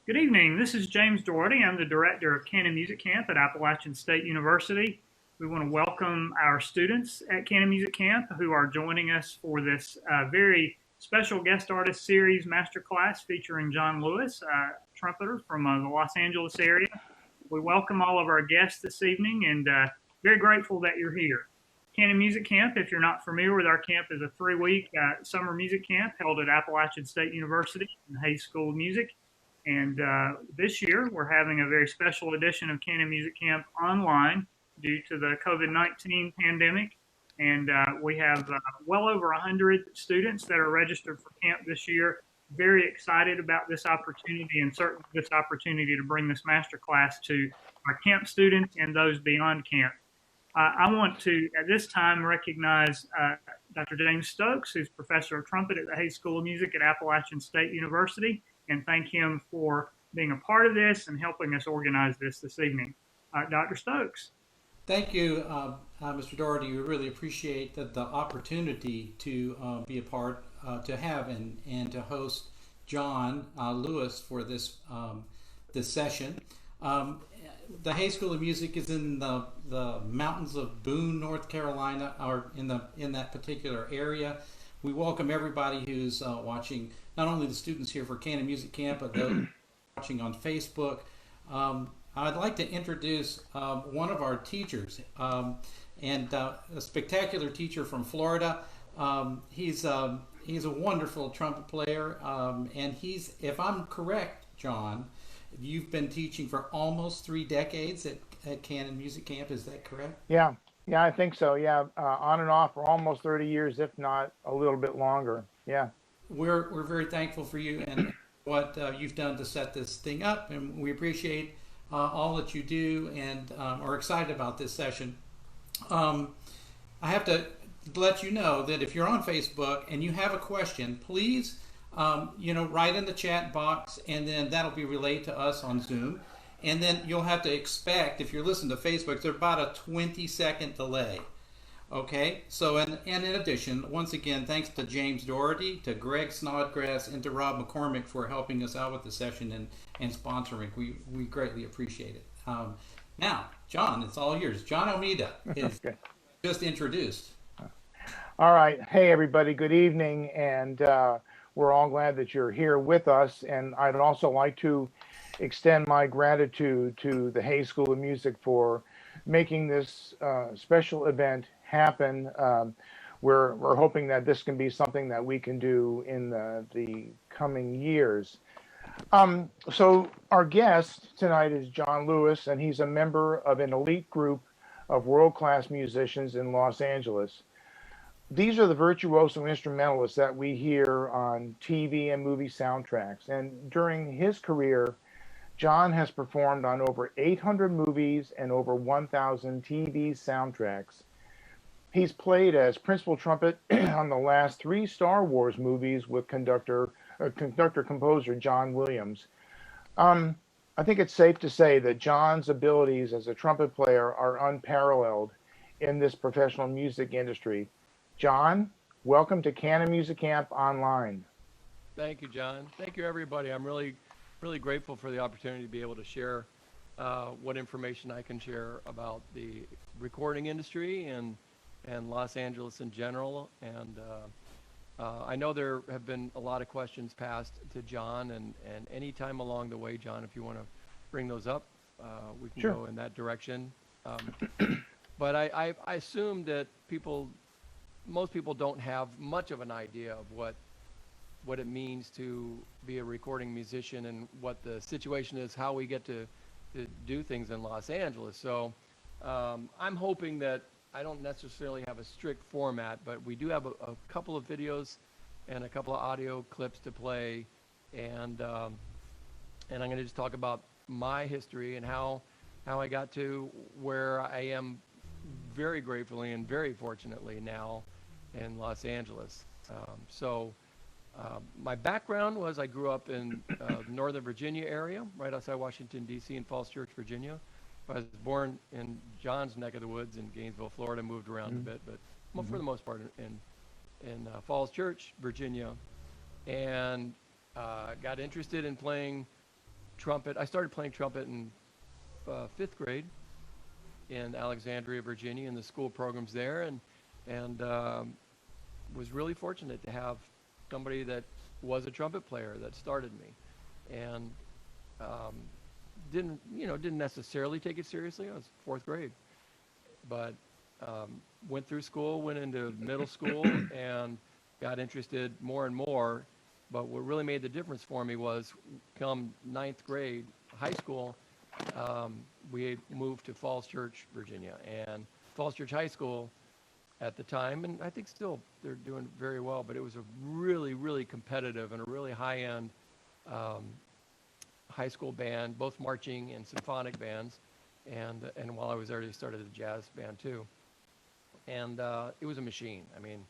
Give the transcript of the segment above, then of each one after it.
Good evening. This is James Doherty. I'm the director of Canon Music Camp at Appalachian State University. We want to welcome our students at Canon Music Camp who are joining us for this very special guest artist series masterclass featuring Jon Lewis, trumpeter from the Los Angeles area. We welcome all of our guests this evening and very grateful that you're here. Canon Music Camp, if you're not familiar with our camp, is a 3-week summer music camp held at Appalachian State University in the Hayes School of Music. And this year, we're having a very special edition of Canon Music Camp online due to the COVID-19 pandemic. And we have well over 100 students that are registered for camp this year. Very excited about this opportunity and certainly this opportunity to bring this masterclass to our camp students and those beyond camp. I want to, at this time, recognize Dr. James Stokes, who's professor of trumpet at the Hayes School of Music at Appalachian State University, and thank him for being a part of this and helping us organize this evening. Dr. Stokes. Thank you, Mr. Doherty. We really appreciate the opportunity to be a part, to have and to host Jon Lewis for this this session. The Hayes School of Music is in the mountains of Boone, North Carolina, or in that particular area. We welcome everybody who's watching, not only the students here for Canon Music Camp, but those watching on Facebook. I'd like to introduce one of our teachers, and a spectacular teacher from Florida. He's a wonderful trumpet player, and he's, if I'm correct, Jon, you've been teaching for almost 3 decades at Canon Music Camp. Is that correct? Yeah, I think so. Yeah, on and off for almost 30 years, if not a little bit longer. Yeah. We're very thankful for you and what you've done to set this thing up, and we appreciate all that you do and are excited about this session. I have to let you know that if you're on Facebook and you have a question, please write in the chat box, and then that'll be relayed to us on Zoom. And then you'll have to expect, if you're listening to Facebook, there's about a 20-second delay. Okay, so and in addition, once again, thanks to James Doherty, to Greg Snodgrass, and to Rob McCormick for helping us out with the session and sponsoring. We greatly appreciate it. Now, Jon, it's all yours. Jon Almeida is Okay. just introduced. All right. Hey, everybody. Good evening. And we're all glad that you're here with us. And I'd also like to extend my gratitude to the Hayes School of Music for making this special event happen. We're hoping that this can be something that we can do in the coming years. So our guest tonight is Jon Lewis, and he's a member of an elite group of world-class musicians in Los Angeles. These are the virtuoso instrumentalists that we hear on TV and movie soundtracks. And during his career, Jon has performed on over 800 movies and over 1,000 TV soundtracks. He's played as principal trumpet on the last 3 Star Wars movies with conductor-composer John Williams. I think it's safe to say that Jon's abilities as a trumpet player are unparalleled in this professional music industry. Jon, welcome to Canon Music Camp Online. Thank you, Jon. Thank you, everybody. I'm really grateful for the opportunity to be able to share what information I can share about the recording industry and Los Angeles in general. And I know there have been a lot of questions passed to Jon, and any time along the way, Jon, if you want to bring those up, we can go in that direction. But I assume that most people don't have much of an idea of what it means to be a recording musician and what the situation is, how we get to do things in Los Angeles. So I'm hoping that I don't necessarily have a strict format, but we do have a couple of videos and a couple of audio clips to play, and I'm going to just talk about my history and how I got to where I am, very gratefully and very fortunately now in Los Angeles. My background was I grew up in the Northern Virginia area, right outside Washington, D.C. in Falls Church, Virginia. I was born in Jon's neck of the woods in Gainesville, Florida, moved around a bit, but for the most part in Falls Church, Virginia, and got interested in playing trumpet. I started playing trumpet in 5th grade in Alexandria, Virginia, in the school programs there, and was really fortunate to have somebody that was a trumpet player that started me, and didn't necessarily take it seriously. I was 4th grade, but went through school, went into middle school, and got interested more and more. But what really made the difference for me was come 9th grade, high school, we had moved to Falls Church, Virginia. And Falls Church High School at the time, and I think still they're doing very well, but it was a really, really competitive and a really high-end high school band, both marching and symphonic bands. And while I was there, they started a jazz band too. And it was a machine. I mean,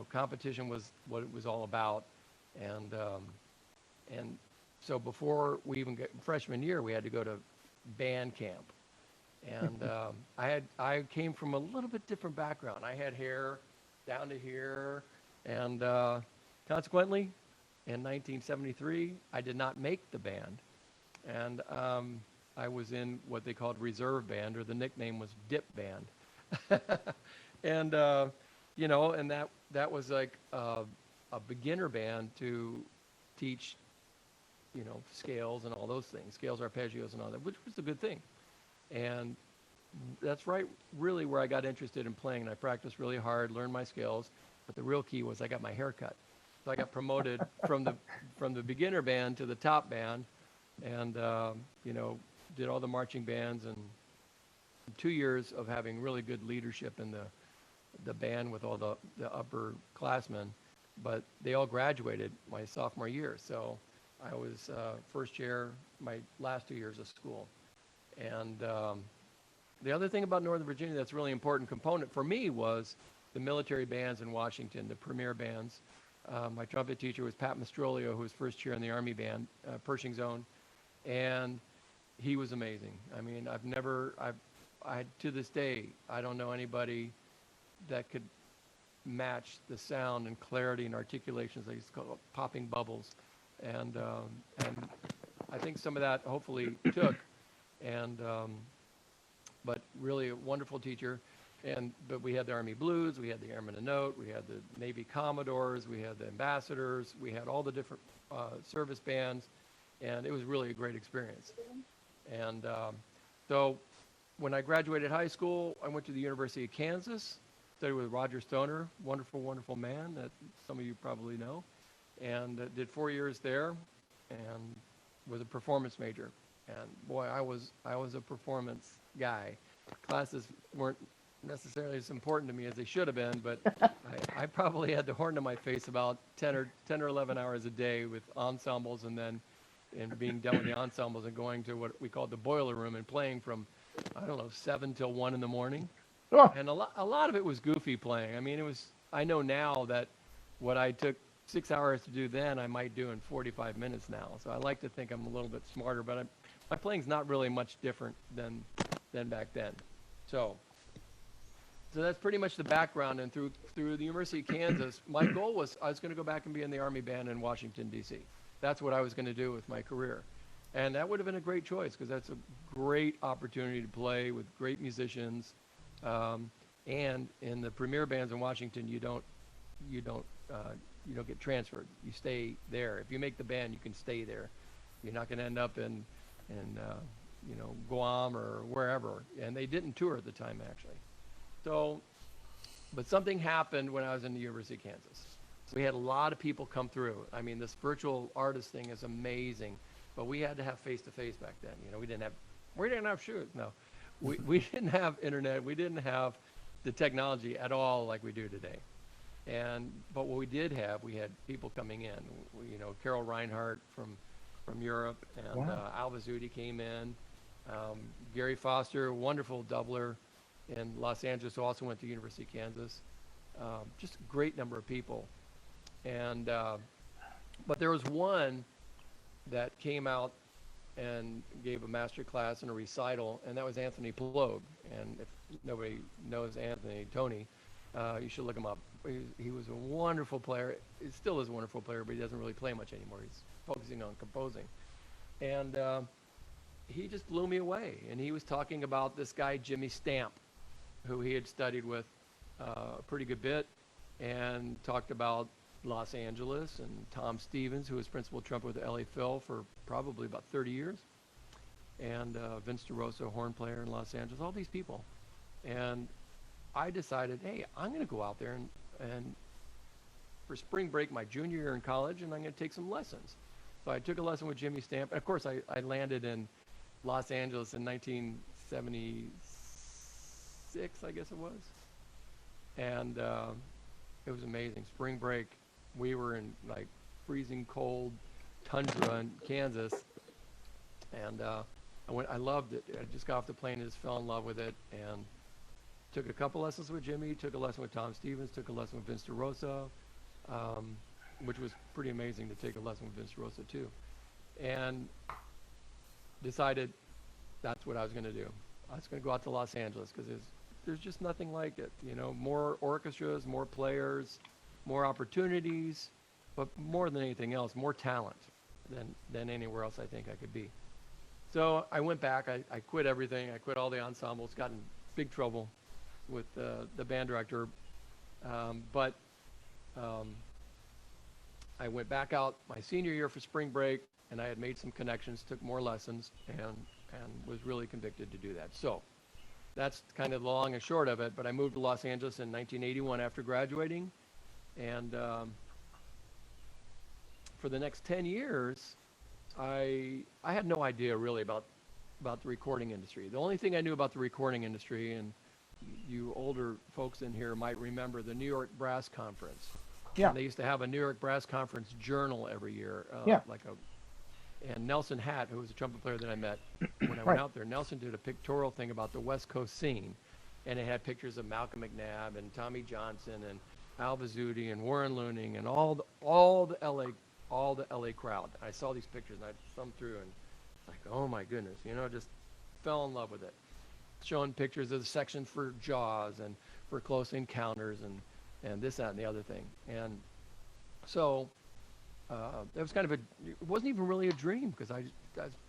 competition was what it was all about. And so before we even get freshman year, we had to go to band camp. And I came from a little bit different background. I had hair down to here, and consequently, in 1973, I did not make the band, and I was in what they called reserve band, or the nickname was dip band. And and that was like a beginner band to teach, scales and all those things, scales, arpeggios and all that, which was a good thing. And that's really where I got interested in playing. And I practiced really hard, learned my scales, but the real key was I got my hair cut. So I got promoted from the beginner band to the top band, and did all the marching bands, and 2 years of having really good leadership in the band with all the upperclassmen. But they all graduated my sophomore year, so I was first chair my last 2 years of school. And the other thing about Northern Virginia that's a really important component for me was the military bands in Washington, the premier bands. My trumpet teacher was Pat Mastrolio, who was first chair in the Army band, Pershing Zone, and he was amazing. I mean, to this day, I don't know anybody that could match the sound and clarity and articulations. They used to call it popping bubbles, and I think some of that hopefully took. And but really a wonderful teacher. But we had the Army Blues, we had the Airmen of Note, we had the Navy Commodores, we had the Ambassadors, we had all the different service bands, and it was really a great experience. And so when I graduated high school, I went to the University of Kansas, studied with Roger Stoner, wonderful, wonderful man that some of you probably know, and did 4 years there, and was a performance major. And boy, I was a performance guy. Classes weren't necessarily as important to me as they should have been, but I probably had the horn to my face about 10 or 11 hours a day with ensembles, and being done with the ensembles and going to what we called the boiler room and playing from, 7 till 1 in the morning. Oh. And a lot of it was goofy playing. I mean, I know now that what I took 6 hours to do then, I might do in 45 minutes now. So I like to think I'm a little bit smarter, but my playing's not really much different than back then. So that's pretty much the background. And through the University of Kansas, my goal was I was going to go back and be in the Army band in Washington, D.C. That's what I was going to do with my career. And that would have been a great choice, because that's a great opportunity to play with great musicians. And in the premier bands in Washington, you don't get transferred. You stay there. If you make the band, you can stay there. You're not going to end up in Guam or wherever. And they didn't tour at the time, actually. So, but something happened when I was in the University of Kansas. We had a lot of people come through. I mean, this virtual artist thing is amazing, but we had to have face-to-face back then. We didn't have shoes. No, we didn't have internet. We didn't have the technology at all like we do today. But what we did have, we had people coming in. Carol Reinhardt from Europe, and Wow. Alva Zudi came in. Gary Foster, wonderful doubler in Los Angeles, who also went to University of Kansas. Just a great number of people. But there was one that came out and gave a master class and a recital, and that was Anthony Plogue. And if nobody knows Tony, you should look him up. He was a wonderful player. He still is a wonderful player, but he doesn't really play much anymore. He's focusing on composing. And he just blew me away. And he was talking about this guy, Jimmy Stamp, who he had studied with a pretty good bit, and talked about Los Angeles, and Tom Stevens, who was principal trumpet with LA Phil for probably about 30 years, and Vince DeRosa, horn player in Los Angeles, all these people. And I decided, hey, I'm going to go out there and for spring break my junior year in college, and I'm going to take some lessons. So I took a lesson with Jimmy Stamp. And of course, I landed in Los Angeles in 1976, I guess it was. And it was amazing. Spring break, we were in like freezing cold tundra in Kansas. And I loved it. I just got off the plane and just fell in love with it. And took a couple lessons with Jimmy, took a lesson with Tom Stevens, took a lesson with Vince DeRosa, which was pretty amazing to take a lesson with Vince DeRosa too. And decided that's what I was going to do. I was going to go out to Los Angeles because there's just nothing like it. You know, more orchestras, more players, more opportunities, but more than anything else, more talent than anywhere else I think I could be. So I went back. I quit everything. I quit all the ensembles. Got in big trouble with the band director, but I went back out my senior year for spring break, and I had made some connections, took more lessons, and was really convicted to do that. So that's kind of the long and short of it. But I moved to Los Angeles in 1981 after graduating, and for the next 10 years, I had no idea really about the recording industry. The only thing I knew about the recording industry, and you older folks in here might remember the New York Brass Conference. Yeah. And they used to have a New York Brass Conference journal every year. And Nelson Hatt, who was a trumpet player that I met when I went out there, Nelson did a pictorial thing about the West Coast scene. And it had pictures of Malcolm McNabb and Tommy Johnson and Al Vizzuti and Warren Looning and all the LA crowd. I saw these pictures and I thumbed through and like, oh my goodness, just fell in love with it. Showing pictures of the section for Jaws and for Close Encounters and this, that, and the other thing. And so it was it wasn't even really a dream because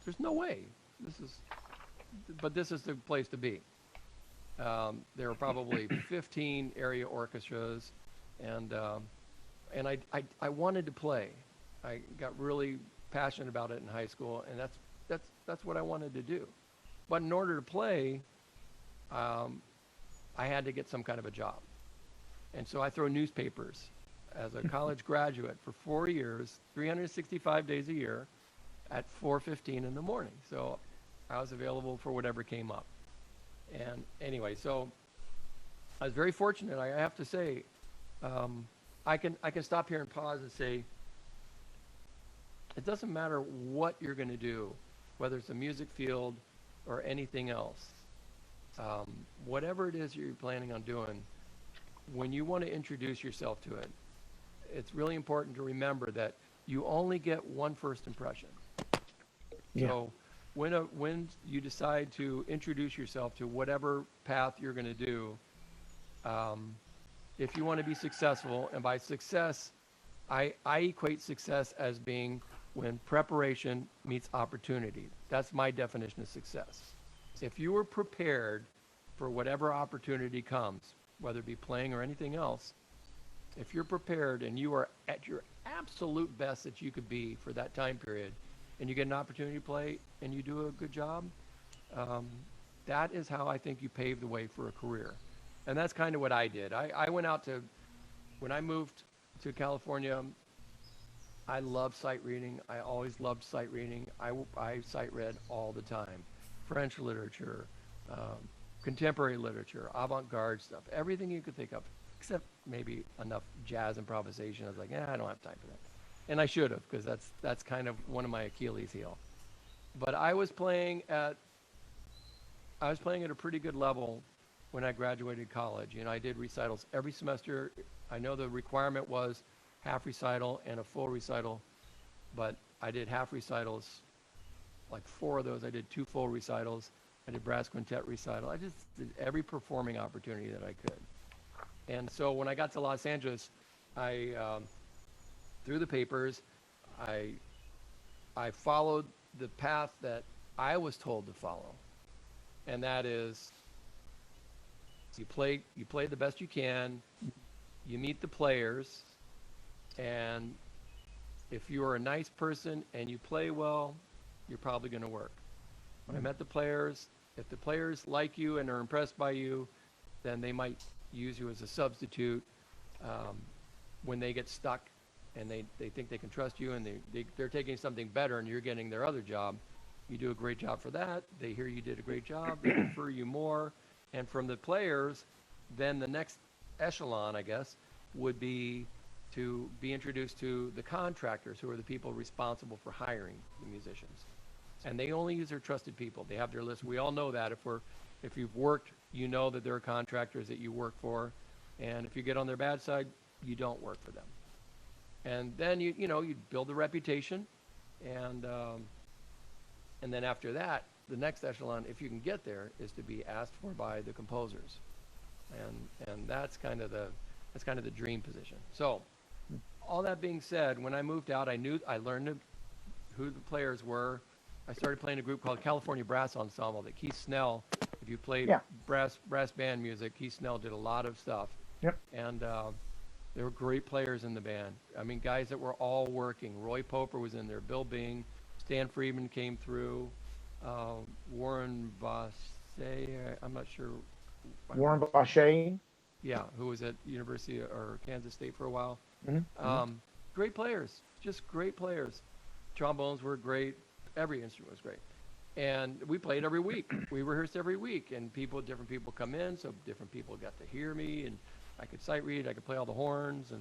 there's no way. This is the place to be. There were probably 15 area orchestras, and I wanted to play. I got really passionate about it in high school, and that's what I wanted to do. But in order to play, I had to get some kind of a job. And so I throw newspapers as a college graduate for 4 years, 365 days a year at 4:15 in the morning. So I was available for whatever came up. And anyway, so I was very fortunate. I have to say, I can stop here and pause and say, it doesn't matter what you're going to do, whether it's a music field or anything else. Whatever it is you're planning on doing, when you want to introduce yourself to it, it's really important to remember that you only get one first impression. Yeah. So when you decide to introduce yourself to whatever path you're going to do, if you want to be successful, and by success, I equate success as being when preparation meets opportunity. That's my definition of success. If you are prepared for whatever opportunity comes, whether it be playing or anything else, if you're prepared and you are at your absolute best that you could be for that time period, and you get an opportunity to play and you do a good job, that is how I think you pave the way for a career. And that's kind of what I did. I went out to, when I moved to California, I love sight reading. I always loved sight reading. I sight read all the time. French literature, contemporary literature, avant-garde stuff, everything you could think of, except maybe enough jazz improvisation. I was like, I don't have time for that. And I should have, because that's kind of one of my Achilles heel. But I was playing at a pretty good level when I graduated college. I did recitals every semester. I know the requirement was half recital and a full recital, but I did half recitals, like 4 of those. I did 2 full recitals. I did brass quintet recital. I just did every performing opportunity that I could. And so when I got to Los Angeles, I through the papers, I followed the path that I was told to follow, and that is you play the best you can, you meet the players, and if you are a nice person and you play well, you're probably going to work. When I met the players, if the players like you and are impressed by you, then they might use you as a substitute when they get stuck and they think they can trust you and they're taking something better and you're getting their other job. You do a great job for that. They hear you did a great job. They prefer you more. And from the players, then the next echelon, I guess, would be to be introduced to the contractors, who are the people responsible for hiring the musicians. And they only use their trusted people. They have their list. We all know that. If you've worked, you know that there are contractors that you work for. And if you get on their bad side, you don't work for them. And then you build a reputation, and then after that, the next echelon, if you can get there, is to be asked for by the composers, and that's kind of the dream position. So, all that being said, when I moved out, I learned who the players were. I started playing a group called California Brass Ensemble that Keith Snell, if you played brass band music, Keith Snell did a lot of stuff. Yep. And there were great players in the band. I mean, guys that were all working. Roy Poper was in there, Bill Bing, Stan Friedman came through, Warren Vasse, I'm not sure. Warren Vasse. Yeah, who was at University or Kansas State for a while. Mm-hmm. Great players, just great players. Trombones were great. Every instrument was great. And we played every week. We rehearsed every week, and different people come in, so different people got to hear me, and I could sight read, I could play all the horns,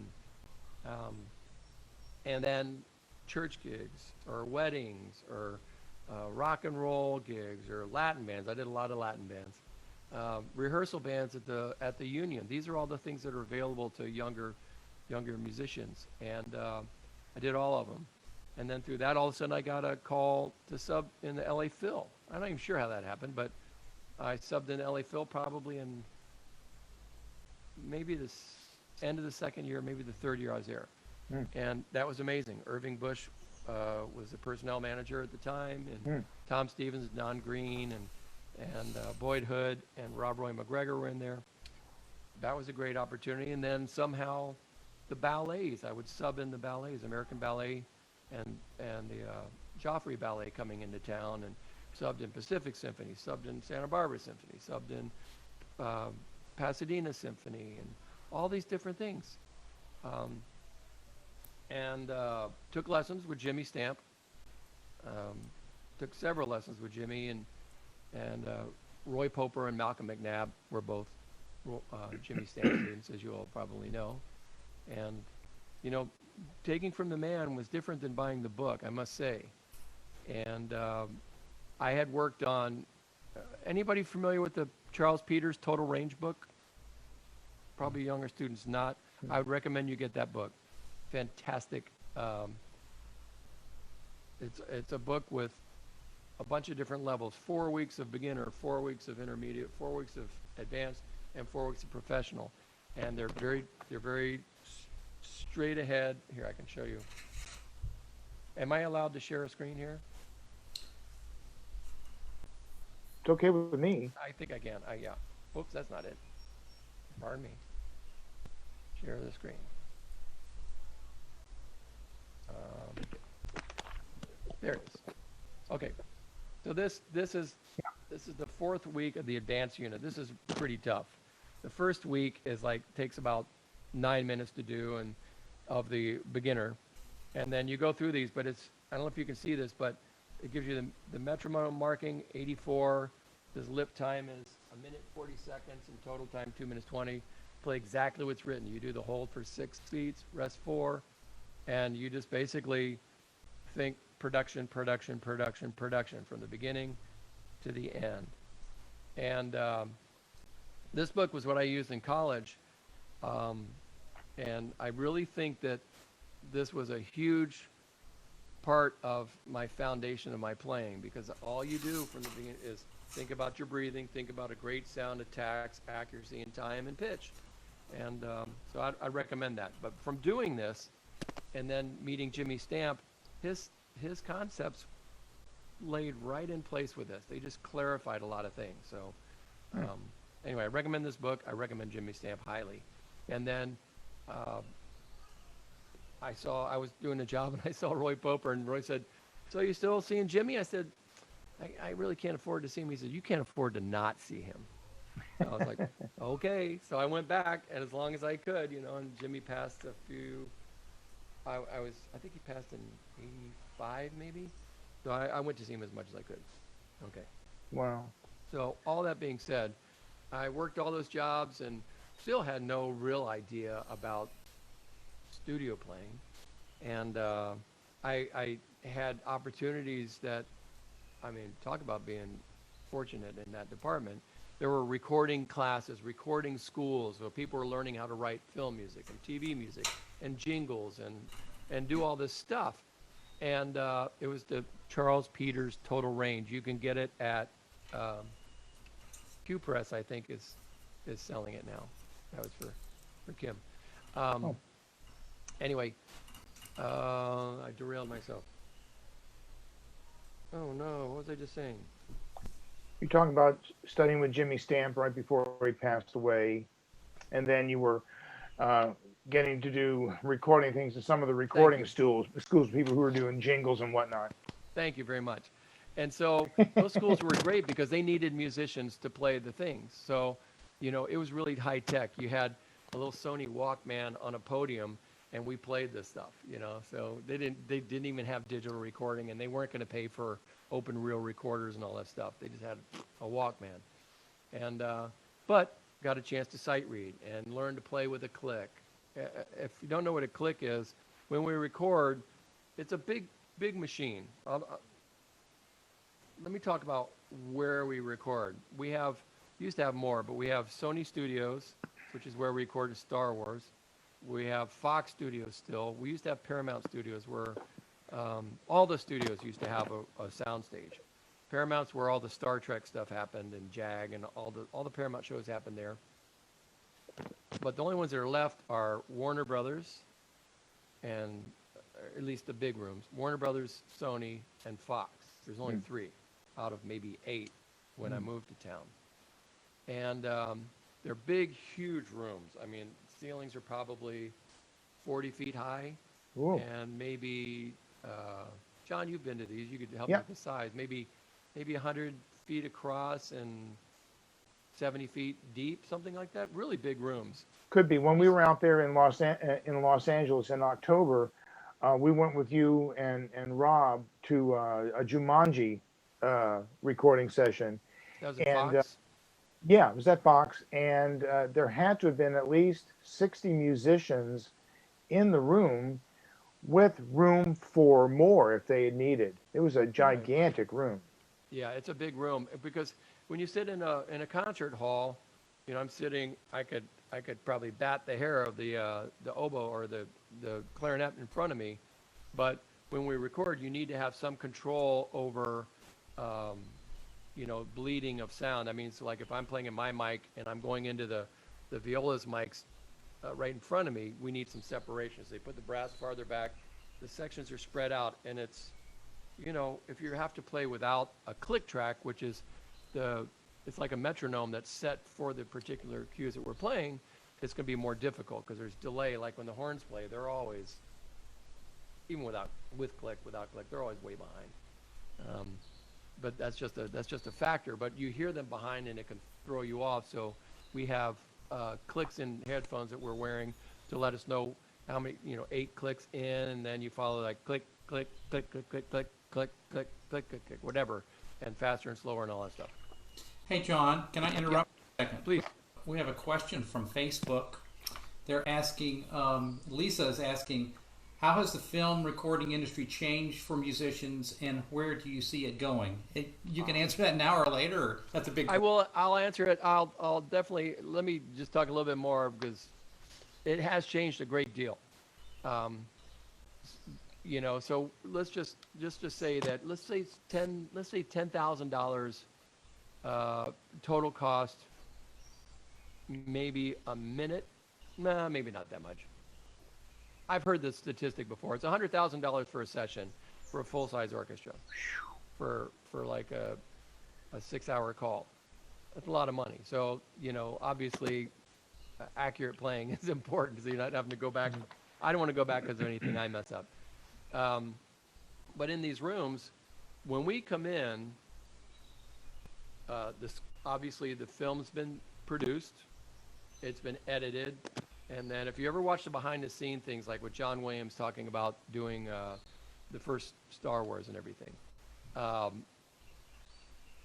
and then church gigs or weddings or rock and roll gigs or Latin bands. I did a lot of Latin bands. Rehearsal bands at the Union. These are all the things that are available to younger musicians, and I did all of them. And then through that, all of a sudden, I got a call to sub in the LA Phil. I'm not even sure how that happened, but I subbed in LA Phil probably in maybe the end of the second year, maybe the third year I was there. And that was amazing. Irving Bush was the personnel manager at the time, and Tom Stevens, Don Green, and Boyd Hood and Rob Roy McGregor were in there. That was a great opportunity. And then somehow the ballets, I would sub in the ballets, American Ballet and the Joffrey Ballet coming into town, and subbed in Pacific Symphony, subbed in Santa Barbara Symphony, subbed in Pasadena Symphony, and all these different things. And took lessons with Jimmy Stamp. Took several lessons with Jimmy, and Roy Poper and Malcolm McNabb were both Jimmy Stamp students, as you all probably know. And, taking from the man was different than buying the book, I must say. And I had worked on, anybody familiar with the Charles Peters Total Range book? Probably younger students not. I would recommend you get that book. Fantastic. It's a book with a bunch of different levels: 4 weeks of beginner, 4 weeks of intermediate, 4 weeks of advanced, and 4 weeks of professional. And they're very straight ahead. Here, I can show you. Am I allowed to share a screen here? It's okay with me. I think I can. Yeah. Oops, that's not it. Pardon me. Share the screen. There it is. Okay. So this is the 4th week of the advanced unit. This is pretty tough. The first week takes about 9 minutes to do, and of the beginner, and then you go through these. But I don't know if you can see this, but it gives you the metronome marking 84. This lip time is 1 minute 40 seconds, and total time 2 minutes 20. Play exactly what's written. You do the hold for 6 beats, rest 4, and you just basically think production from the beginning to the end. And this book was what I used in college, and I really think that this was a huge part of my foundation of my playing, because all you do from the beginning is think about your breathing, think about a great sound, attacks, accuracy, and time and pitch. And so I recommend that. But from doing this and then meeting Jimmy Stamp, his concepts laid right in place with this. They just clarified a lot of things. So anyway, I recommend this book. I recommend Jimmy Stamp highly. And then I was doing a job and I saw Roy Poper, and Roy said, "So you still seeing Jimmy?" I said, I really can't afford to see him. He said, "You can't afford to not see him." I was like, okay. So I went back, and as long as I could, and Jimmy passed a few, I think he passed in 85 maybe. So I went to see him as much as I could. Okay. Wow. So all that being said, I worked all those jobs and still had no real idea about studio playing. And I had opportunities that, talk about being fortunate in that department. There were recording classes, recording schools, so people were learning how to write film music and TV music and jingles and do all this stuff. And it was the Charles Peters Total Range. You can get it at Q Press, I think, is selling it now. That was for Kim. Anyway, I derailed myself. Oh no, what was I just saying? You're talking about studying with Jimmy Stamp right before he passed away, and then you were getting to do recording things in some of the recording schools, people who were doing jingles and whatnot. Thank you very much. And so those schools were great because they needed musicians to play the things. So, it was really high tech. You had a little Sony Walkman on a podium, and we played this stuff, So they didn't even have digital recording, and they weren't going to pay for open reel recorders and all that stuff. They just had a Walkman. And but got a chance to sight read and learn to play with a click. If you don't know what a click is, when we record, it's a big machine. Let me talk about where we record. We used to have more, but we have Sony Studios, which is where we recorded Star Wars. We have Fox Studios still. We used to have Paramount Studios, where all the studios used to have a sound stage. Paramount's where all the Star Trek stuff happened, and JAG, and all the Paramount shows happened there. But the only ones that are left are Warner Brothers, and at least the big rooms, Warner Brothers, Sony, and Fox. There's only 3 out of maybe 8 when I moved to town. And they're big, huge rooms. Ceilings are probably 40 feet high. Whoa. And maybe, John, you've been to these. You could help me with the size. Maybe 100 feet across and 70 feet deep, something like that. Really big rooms. Could be. When we were out there in Los Angeles in October, we went with you and Rob to a Jumanji recording session. That was at Fox? Yeah, it was at Fox, and there had to have been at least 60 musicians in the room, with room for more if they had needed. It was a gigantic room. Yeah, it's a big room, because when you sit in a concert hall, I'm sitting. I could probably bat the hair of the oboe or the clarinet in front of me, but when we record, you need to have some control over bleeding of sound. So like if I'm playing in my mic and I'm going into the viola's mics right in front of me, we need some separation. So they put the brass farther back, the sections are spread out, and it's, if you have to play without a click track, which is it's like a metronome that's set for the particular cues that we're playing, it's going to be more difficult because there's delay. Like when the horns play, they're always, even with click, without click, they're always way behind. But that's just a factor. But you hear them behind, and it can throw you off. So we have clicks in headphones that we're wearing to let us know how many, 8 clicks in, and then you follow like click, click, click, click, click, click, click, click, click, click, click, whatever, and faster and slower and all that stuff. Hey, John, can I interrupt for a second? Please. We have a question from Facebook. They're asking, Lisa is asking, how has the film recording industry changed for musicians, and where do you see it going? You can answer that now or later, or that's a big question. I'll answer it. I'll definitely, let me just talk a little bit more, because it has changed a great deal. So let's just say that, let's say $10,000 total cost, maybe a minute. Nah, maybe not that much. I've heard this statistic before. It's $100,000 for a session for a full-size orchestra. for like a 6-hour call. That's a lot of money. So, you know, obviously accurate playing is important so you're not having to go back. I don't want to go back because of anything I mess up. But in these rooms, when we come in, obviously the film's been produced, it's been edited, and then if you ever watch the behind-the-scene things, like with John Williams talking about doing the first Star Wars and everything,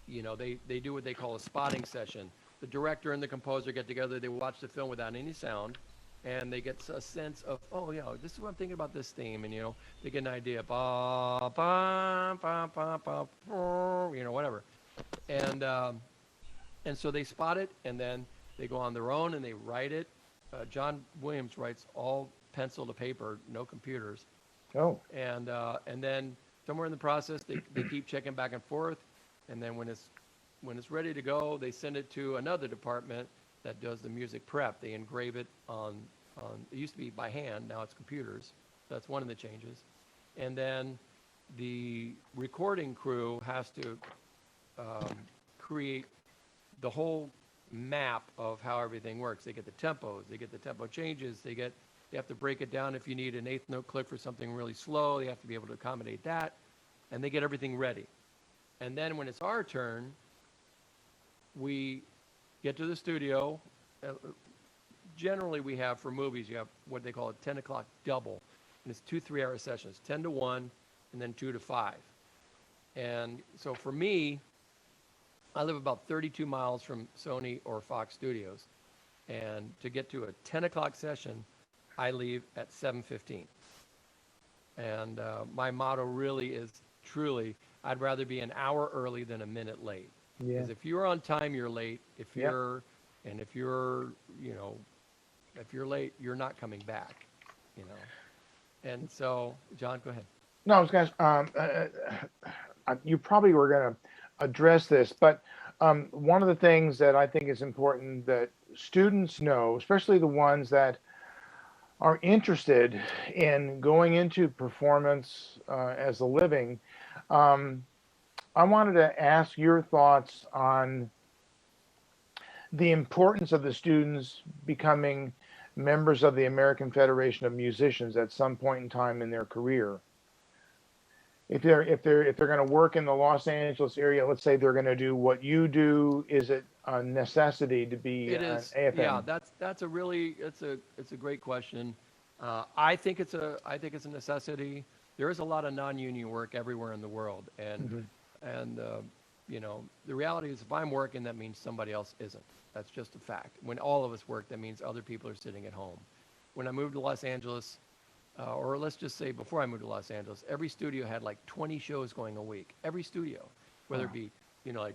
you know, they do what they call a spotting session. The director and the composer get together, they watch the film without any sound, and they get a sense of, oh, you know, this is what I'm thinking about this theme, and, you know, they get an idea, ba, ba, ba, ba, ba, you know, whatever. And so they spot it, and then they go on their own and they write it. John Williams writes all pencil to paper, no computers. Oh. And then somewhere in the process, they keep checking back and forth, and then when it's ready to go, they send it to another department that does the music prep. They engrave it on it used to be by hand, now it's computers. That's one of the changes. And then the recording crew has to create the whole map of how everything works. They get the tempos, they get the tempo changes, they have to break it down if you need an eighth note click for something really slow, they have to be able to accommodate that, and they get everything ready. And then when it's our turn, we get to the studio. Generally we have, for movies, you have what they call a 10 o'clock double, and it's 2 3-hour sessions, 10 to 1 and then 2 to 5. And so for me, I live about 32 miles from Sony or Fox Studios, and to get to a 10 o'clock session, I leave at 7:15. And my motto really is, truly, I'd rather be an hour early than a minute late. Yeah. Because if you're on time, you're late. If Yep. if you're, you know, if you're late, you're not coming back, you know. And so, John, go ahead. No, I was going to, you probably were going to address this, but one of the things that I think is important that students know, especially the ones that are interested in going into performance as a living, I wanted to ask your thoughts on the importance of the students becoming members of the American Federation of Musicians at some point in time in their career. If they're going to work in the Los Angeles area, let's say they're going to do what you do, is it a necessity to be It is. an AFM? Yeah, that's a really it's a great question. I think it's a necessity. There is a lot of non-union work everywhere in the world, and you know, the reality is, if I'm working, that means somebody else isn't. That's just a fact. When all of us work, that means other people are sitting at home. When I moved to Los Angeles, or let's just say before I moved to Los Angeles, every studio had like 20 shows going a week. Every studio, whether it be, you know, like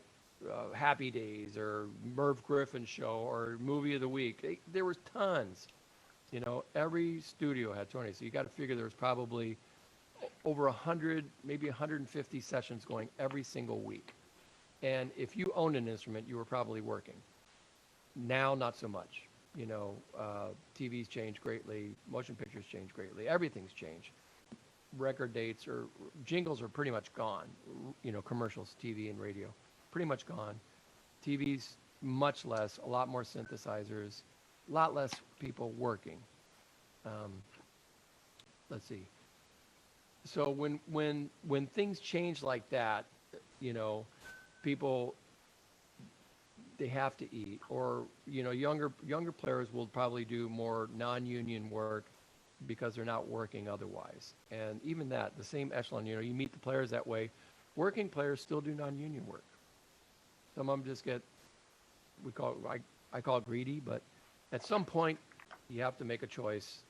Happy Days or Merv Griffin's show or Movie of the Week, there was tons. You know, every studio had 20. So you got to figure there was probably over 100, maybe 150 sessions going every single week. And if you owned an instrument, you were probably working. Now, not so much. You know, TV's changed greatly, motion pictures changed greatly, everything's changed. Record dates or jingles are pretty much gone. You know, commercials, TV and radio, pretty much gone. TV's much less, a lot more synthesizers, a lot less people working. Let's see. So when things change like that, you know, people, they have to eat, or, you know, younger players will probably do more non-union work because they're not working otherwise. And even that, the same echelon, you know, you meet the players that way. Working players still do non-union work. Some of them just get, I call it greedy, but at some point you have to make a choice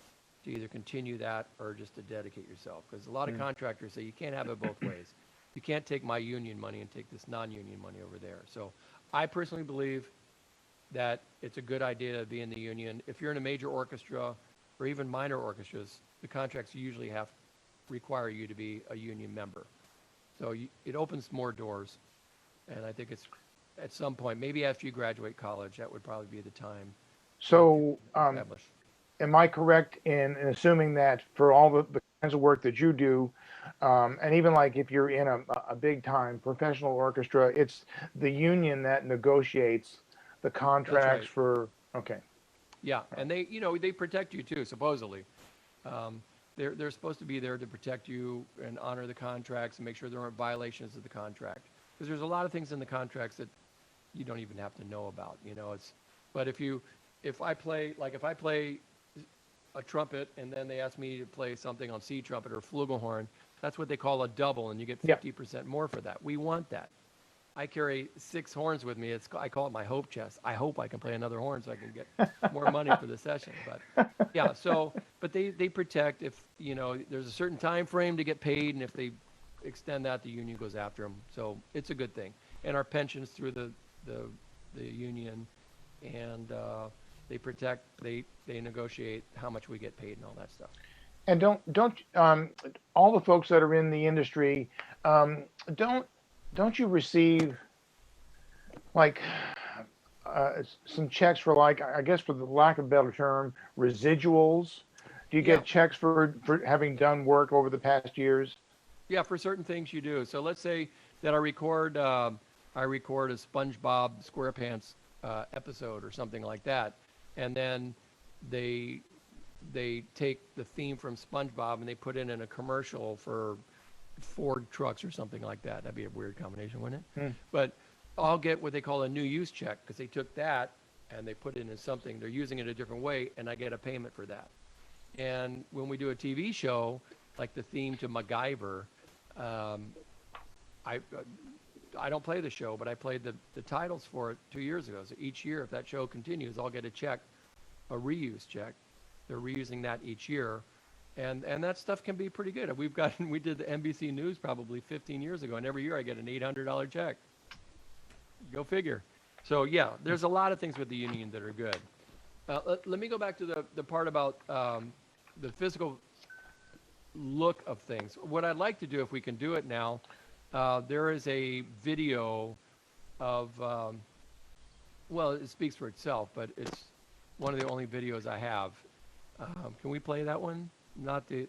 to either continue that or just to dedicate yourself. Because a lot of contractors say you can't have it both ways. You can't take my union money and take this non-union money over there. So I personally believe that it's a good idea to be in the union. If you're in a major orchestra or even minor orchestras, the contracts usually require you to be a union member. So it opens more doors. And I think it's at some point, maybe after you graduate college, that would probably be the time. So, am I correct in assuming that for all the kinds kinds of work that you do, and even like if you're in a big time professional orchestra, it's the union that negotiates the contracts right. for. Okay. Yeah, and they, they protect you too, supposedly. They're supposed to be there to protect you and honor the contracts and make sure there aren't violations of the contract. Because there's a lot of things in the contracts that you don't even have to know about. But if I play a trumpet and then they ask me to play something on C trumpet or flugelhorn, that's what they call a double, and you get 50% more for that. We want that. I carry 6 horns with me. I call it my hope chest. I hope I can play another horn so I can get more money for the session. But yeah, but they protect if, there's a certain time frame to get paid, and if they extend that, the union goes after them. So it's a good thing. And our pensions through the union, and they protect, they negotiate how much we get paid and all that stuff. And don't all the folks that are in the industry, don't you receive like some checks for, like, I guess for the lack of a better term, residuals? Do you get checks for having done work over the past years? Yeah, for certain things you do. So let's say that I record a SpongeBob SquarePants episode or something like that, and then they take the theme from SpongeBob and they put it in a commercial for Ford trucks or something like that. That'd be a weird combination, wouldn't it? But I'll get what they call a new use check, because they took that and they put it in something. They're using it a different way, and I get a payment for that. And when we do a TV show, like the theme to MacGyver, I don't play the show, but I played the titles for it 2 years ago. So each year, if that show continues, I'll get a check, a reuse check. They're reusing that each year. And that stuff can be pretty good. We did the NBC News probably 15 years ago, and every year I get an $800 check. Go figure. So yeah, there's a lot of things with the union that are good. Let me go back to the part about the physical look of things. What I'd like to do, if we can do it now, there is a video of, well, it speaks for itself, but it's one of the only videos I have. Can we play that one? Not the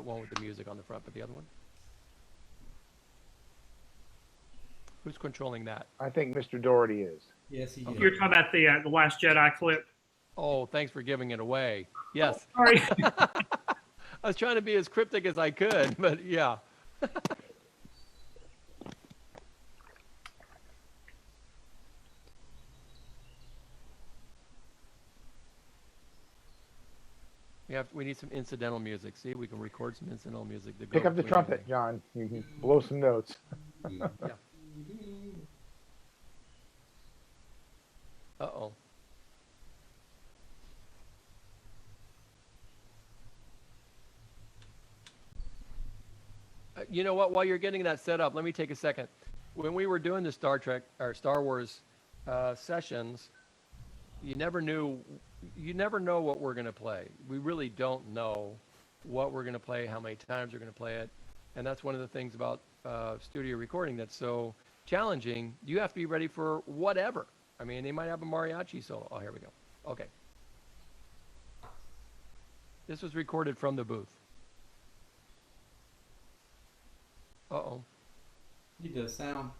one with the music on the front, but the other one. Who's controlling that? I think Mr. Doherty is. Yes, he is. You're talking about the Last Jedi clip. Oh, thanks for giving it away. Yes. Oh, sorry. I was trying to be as cryptic as I could, but yeah. We need some incidental music. See, we can record some incidental music. To Pick go up the between trumpet, everything. John. You can blow some notes. Yeah. Uh-oh. You know what? While you're getting that set up, let me take a second. When we were doing the Star Trek or Star Wars sessions, you never know what we're going to play. We really don't know what we're going to play, how many times we're going to play it. And that's one of the things about studio recording that's so challenging. You have to be ready for whatever. I mean, they might have a mariachi solo. Oh, here we go. Okay. This was recorded from the booth. Uh-oh. He does sound.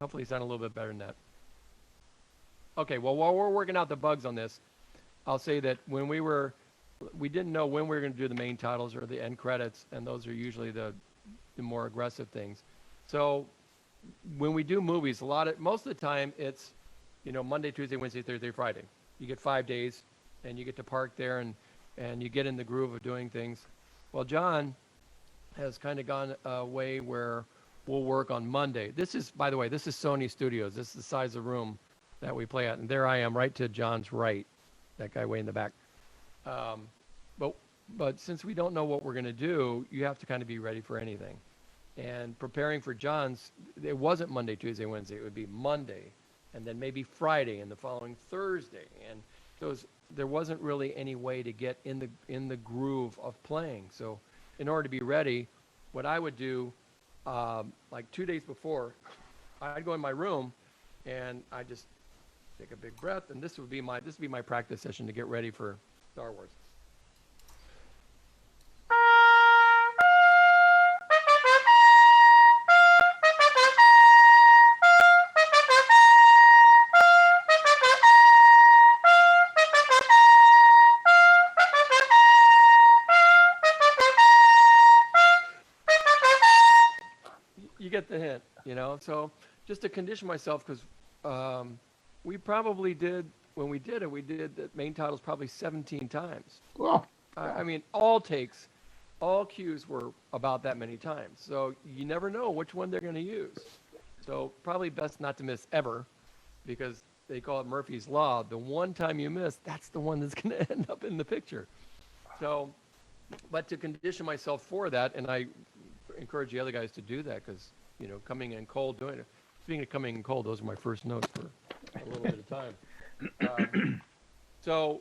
Hopefully it sounded a little bit better than that. Okay, well, while we're working out the bugs on this, I'll say that when we didn't know when we were going to do the main titles or the end credits, and those are usually the more aggressive things. So when we do movies, most of the time it's, Monday, Tuesday, Wednesday, Thursday, Friday. You get 5 days, and you get to park there, and you get in the groove of doing things. Well, John has kind of gone a way where we'll work on Monday. By the way, this is Sony Studios. This is the size of the room that we play at. And there I am right to John's right, that guy way in the back. But since we don't know what we're going to do, you have to kind of be ready for anything. And preparing for John's, it wasn't Monday, Tuesday, Wednesday. It would be Monday, and then maybe Friday, and the following Thursday. And there wasn't really any way to get in the groove of playing. So in order to be ready, what I would do, like 2 days before, I'd go in my room, and take a big breath, and this would be my practice session to get ready for Star Wars. You get the hint, you know. So just to condition myself, because we probably did, when we did it, we did the main titles probably 17 times. Well, I mean, all takes, all cues were about that many times. So you never know which one they're going to use. So probably best not to miss ever, because they call it Murphy's Law. The one time you miss, that's the one that's going to end up in the picture. So, but to condition myself for that, and I encourage the other guys to do that, because, you know, coming in cold, doing it. Speaking of coming in cold, those are my first notes for a little bit of time. So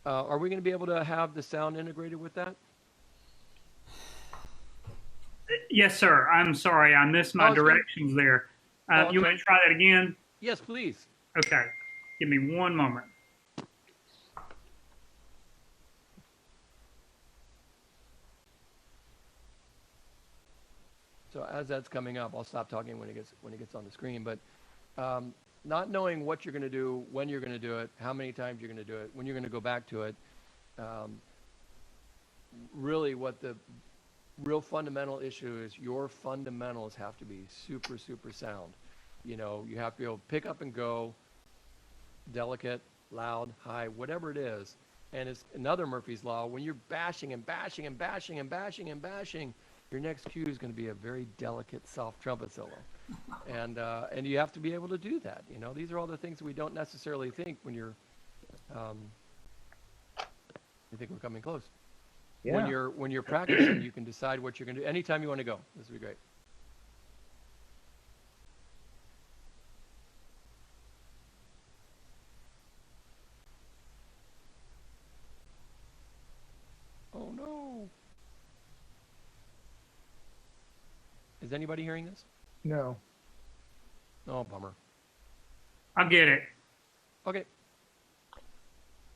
are we going to be able to have the sound integrated with that? Yes, sir. I'm sorry. I missed my directions there. Okay. You want to try that again? Yes, please. Okay. Give me one moment. So as that's coming up, I'll stop talking when it gets on the screen. But not knowing what you're going to do, when you're going to do it, how many times you're going to do it, when you're going to go back to it, really what the real fundamental issue is, your fundamentals have to be super, super sound. You know, you have to be able to pick up and go, delicate, loud, high, whatever it is. And it's another Murphy's Law. When you're bashing and bashing and bashing and bashing and bashing, your next cue is going to be a very delicate, soft trumpet solo. And you have to be able to do that. You know, these are all the things that we don't necessarily think when you're, you think we're coming close. yeah. When you're practicing, you can decide what you're going to do. Anytime you want to go, this would be great. Oh no. Is anybody hearing this? No. Oh, bummer. I'll get it. Okay.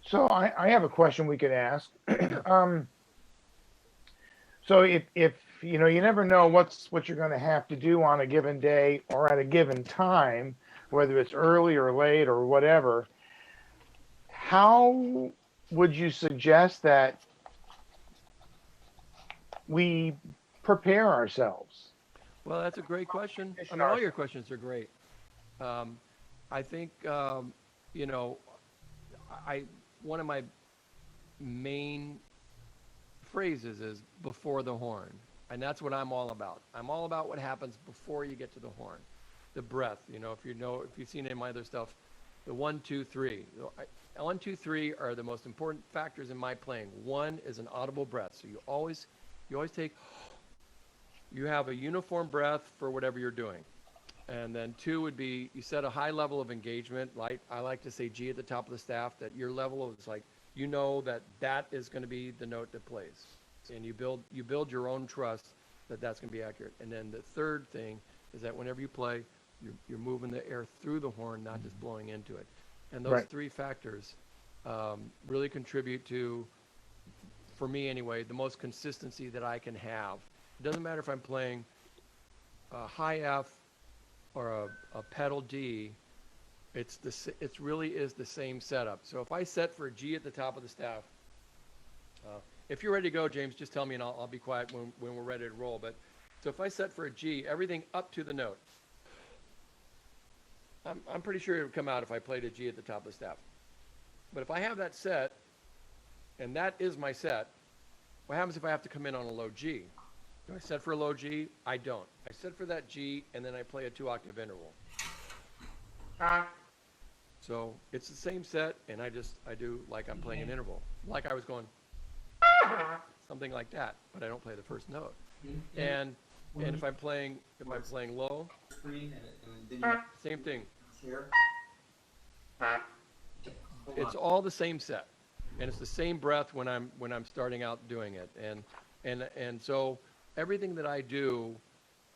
So I have a question we could ask. So if you know, you never know what you're going to have to do on a given day or at a given time, whether it's early or late or whatever, how would you suggest that we prepare ourselves? Well, that's a great question. I mean, all your questions are great. I think, you know, one of my main phrases is before the horn. And that's what I'm all about. I'm all about what happens before you get to the horn. The breath, you know, if you've seen any of my other stuff, the 1, 2, 3. 1, 2, 3 are the most important factors in my playing. 1 is an audible breath. So you always take, you have a uniform breath for whatever you're doing. And then 2 would be, you set a high level of engagement. Like I like to say G at the top of the staff, that your level is like, you know that is going to be the note that plays. And you build your own trust that that's going to be accurate. And then the third thing is that whenever you play, you're moving the air through the horn, not just blowing into it. And those three factors really contribute to, for me anyway, the most consistency that I can have. It doesn't matter if I'm playing a high F or a pedal D, it really is the same setup. So if I set for a G at the top of the staff, if you're ready to go, James, just tell me and I'll be quiet when we're ready to roll. But so if I set for a G, everything up to the note, I'm pretty sure it would come out if I played a G at the top of the staff. But if I have that set, and that is my set, what happens if I have to come in on a low G? Do I set for a low G? I don't. I set for that G, and then I play a 2-octave interval. So it's the same set, and I do like I'm playing an interval. Like I was going something like that, but I don't play the first note. And if I'm playing low, same thing. It's all the same set, and it's the same breath when I'm starting out doing it. And so everything that I do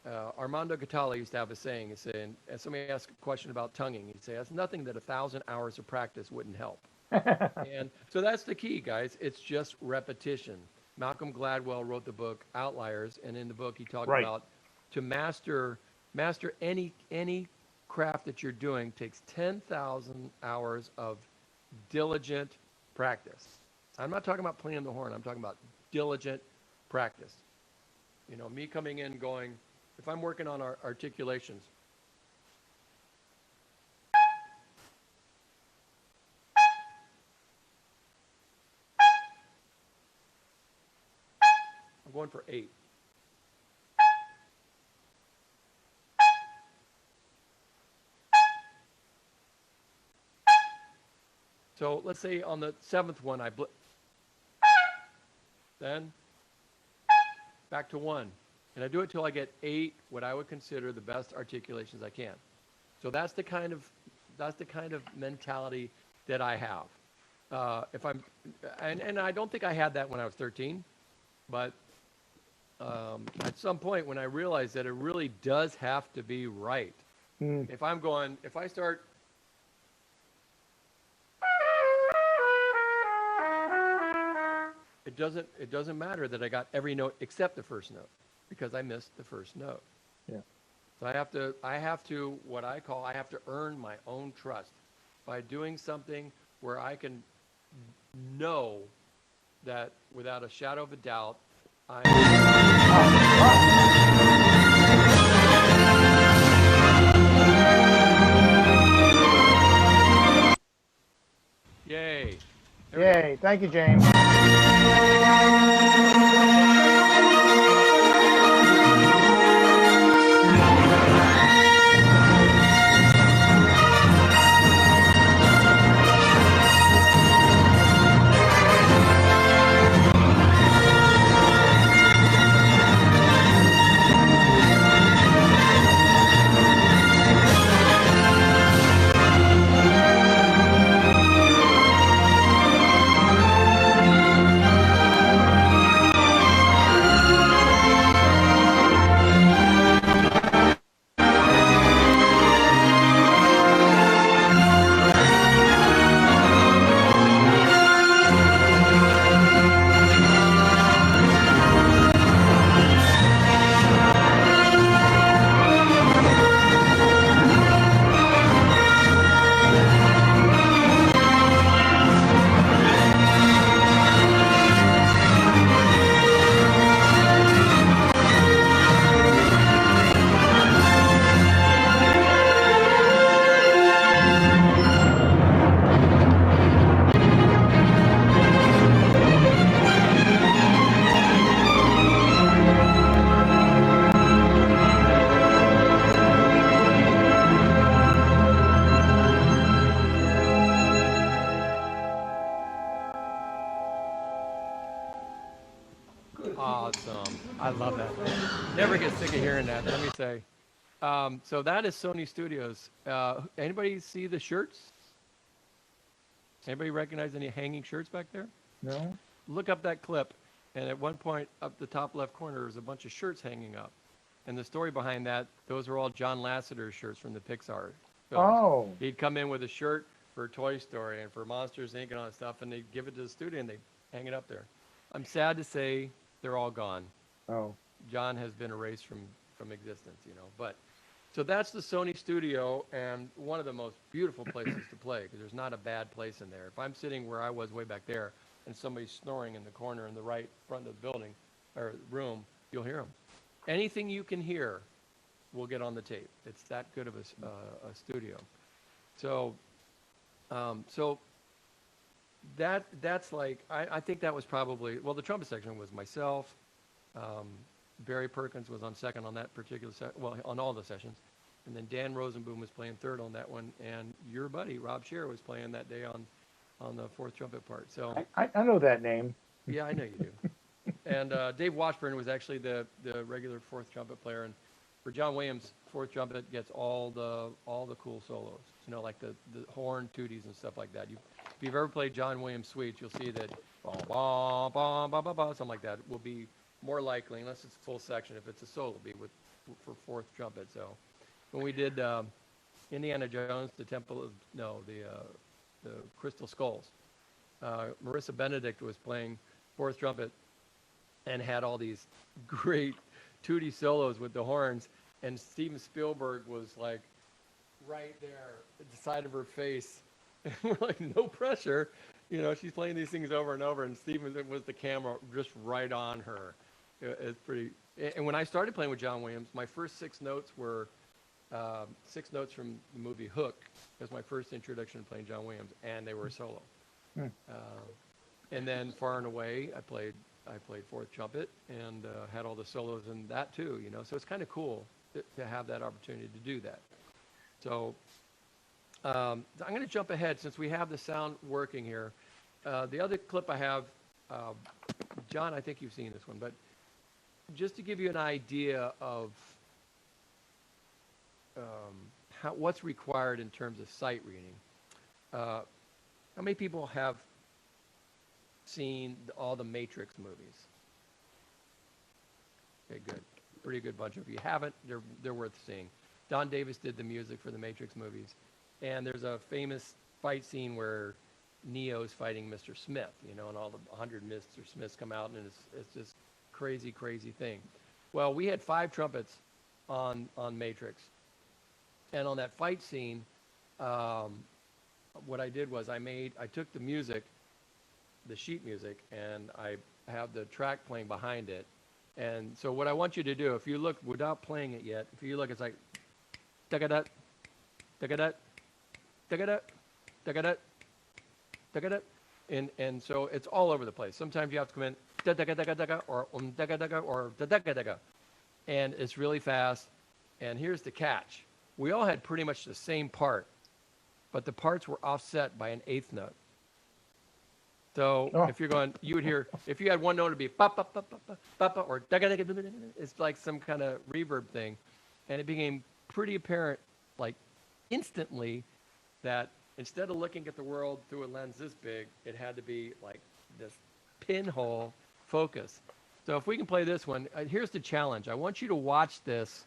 Armando Catala used to have a saying. He'd say, and somebody asked a question about tonguing. He'd say, "That's nothing that 1,000 hours of practice wouldn't help." And so that's the key, guys. It's just repetition. Malcolm Gladwell wrote the book Outliers, and in the book he talked about to master any craft that you're doing takes 10,000 hours of diligent practice. I'm not talking about playing the horn. I'm talking about diligent practice. You know, me coming in going, if I'm working on our articulations, I'm going for 8. So let's say on the 7th one, then back to 1. And I do it till I get 8, what I would consider the best articulations I can. So that's the kind of mentality that I have. And I don't think I had that when I was 13, but at some point when I realized that it really does have to be right. If I start, it doesn't matter that I got every note except the first note, because I missed the first note. Yeah. So I have to earn my own trust by doing something where I can know that without a shadow of a doubt, Yay. Yay. Thank you, James. Awesome. I love that. Never get sick of hearing that, let me say. So that is Sony Studios. Anybody see the shirts? Anybody recognize any hanging shirts back there? No? Look up that clip, and at one point up the top left corner there's a bunch of shirts hanging up. And the story behind that, those are all John Lasseter's shirts from the Pixar films. Oh. He'd come in with a shirt for Toy Story and for Monsters, Inc. and all that stuff, and they'd give it to the studio and they'd hang it up there. I'm sad to say they're all gone. Oh. John has been erased from existence, you know. But so that's the Sony studio, and one of the most beautiful places to play, because there's not a bad place in there. If I'm sitting where I was way back there and somebody's snoring in the corner in the right front of the building or room, you'll hear them. Anything you can hear will get on the tape. It's that good of a studio. So that's like, I think that was probably, well, the trumpet section was myself. Barry Perkins was on second on that particular on all the sessions. And then Dan Rosenboom was playing third on that one. And your buddy, Rob Scherer, was playing that day on the fourth trumpet part. So I know that name. yeah, I know you do. And Dave Washburn was actually the regular fourth trumpet player. And for John Williams, fourth trumpet gets all the cool solos. You know, like the horn, tooties, and stuff like that. If you've ever played John Williams suites, you'll see that something like that will be more likely, unless it's a full section. If it's a solo, it'll be with for fourth trumpet. So when we did Indiana Jones, the Crystal Skulls, Marissa Benedict was playing fourth trumpet and had all these great tooty solos with the horns, and Steven Spielberg was like right there at the side of her face. We're like, no pressure. You know, she's playing these things over and over, and Steven was the camera just right on her. It's pretty. And when I started playing with John Williams, my first 6 notes were 6 notes from the movie Hook. It was my first introduction to playing John Williams, and they were solo. And then Far and Away, I played fourth trumpet and had all the solos in that too. You know, so it's kind of cool to have that opportunity to do that. So I'm going to jump ahead since we have the sound working here. The other clip I have, John, I think you've seen this one, but just to give you an idea of what's required in terms of sight reading. How many people have seen all the Matrix movies? Okay, good. Pretty good bunch. If you haven't, they're worth seeing. Don Davis did the music for the Matrix movies. And there's a famous fight scene where Neo's fighting Mr. Smith, you know, and all the 100 Mr. Smiths come out, and it's this crazy, crazy thing. Well, we had 5 trumpets on Matrix. And on that fight scene, what I did was I took the music, the sheet music, and I have the track playing behind it. And so what I want you to do, if you look, without playing it yet, if you look, it's like, da-ga-da, da-ga-da, da-ga-da, da-ga-da, da-ga-da. And so it's all over the place. Sometimes you have to come in, da-da-ga-da-ga-da-ga, or da-ga-da-ga, or da-da-ga-da-ga. And it's really fast. And here's the catch. We all had pretty much the same part, but the parts were offset by an 8th note. So if you're going, you would hear, if you had one note, it'd be ba ba ba ba ba ba ba, or da ga da ga. It's like some kind of reverb thing, and it became pretty apparent, like instantly, that instead of looking at the world through a lens this big, it had to be like this pinhole focus. So if we can play this one, here's the challenge. I want you to watch this,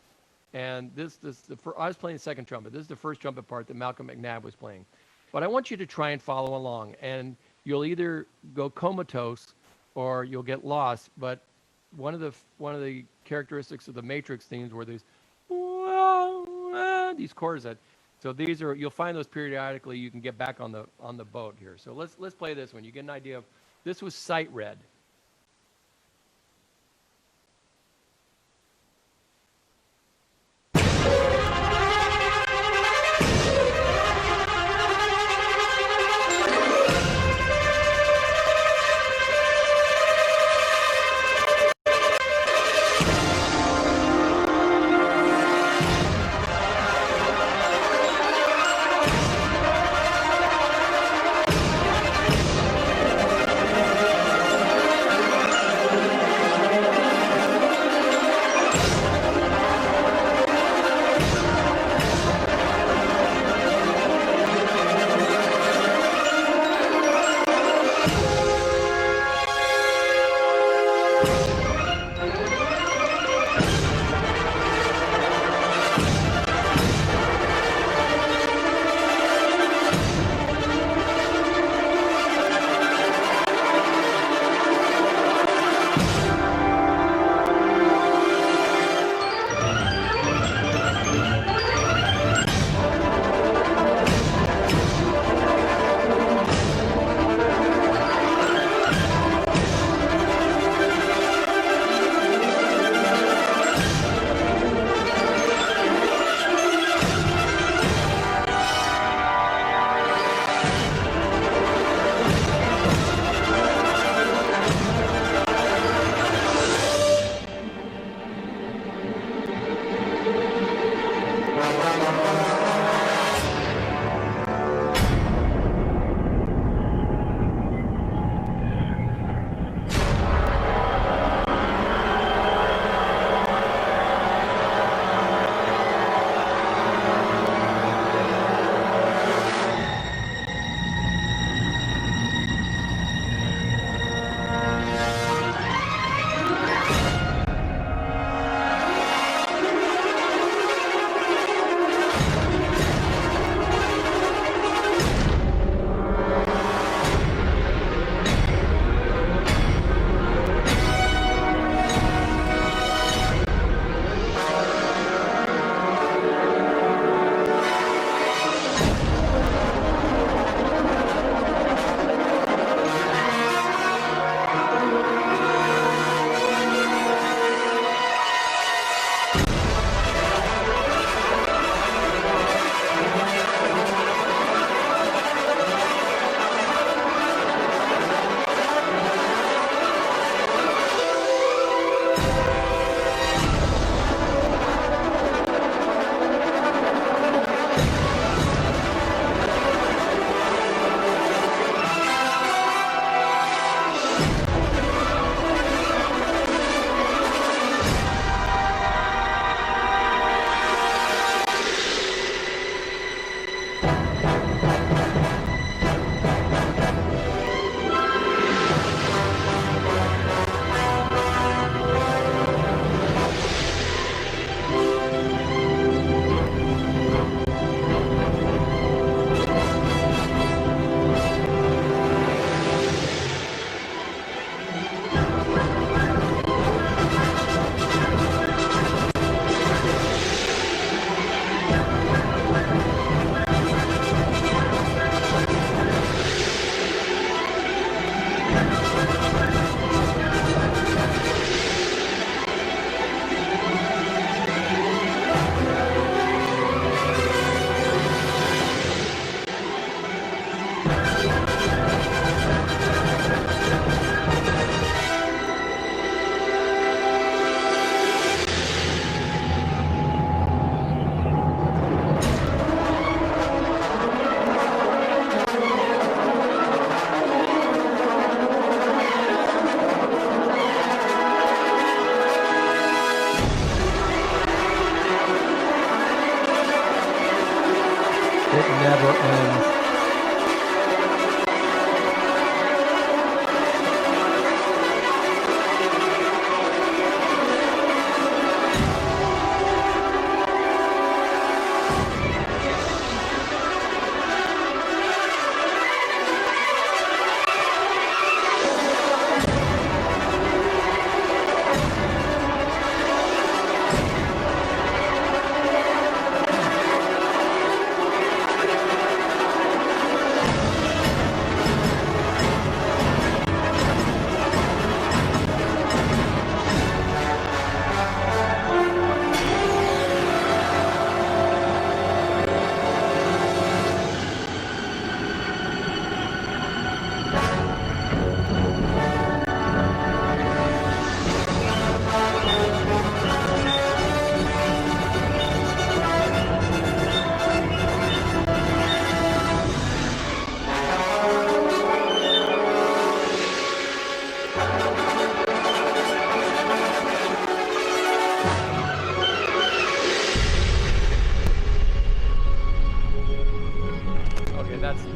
and I was playing second trumpet. This is the first trumpet part that Malcolm McNabb was playing, but I want you to try and follow along, and you'll either go comatose or you'll get lost. But one of the characteristics of the Matrix themes were these chords that, so these are, you'll find those periodically. You can get back on the boat here. So let's play this one. You get an idea of, this was sight read.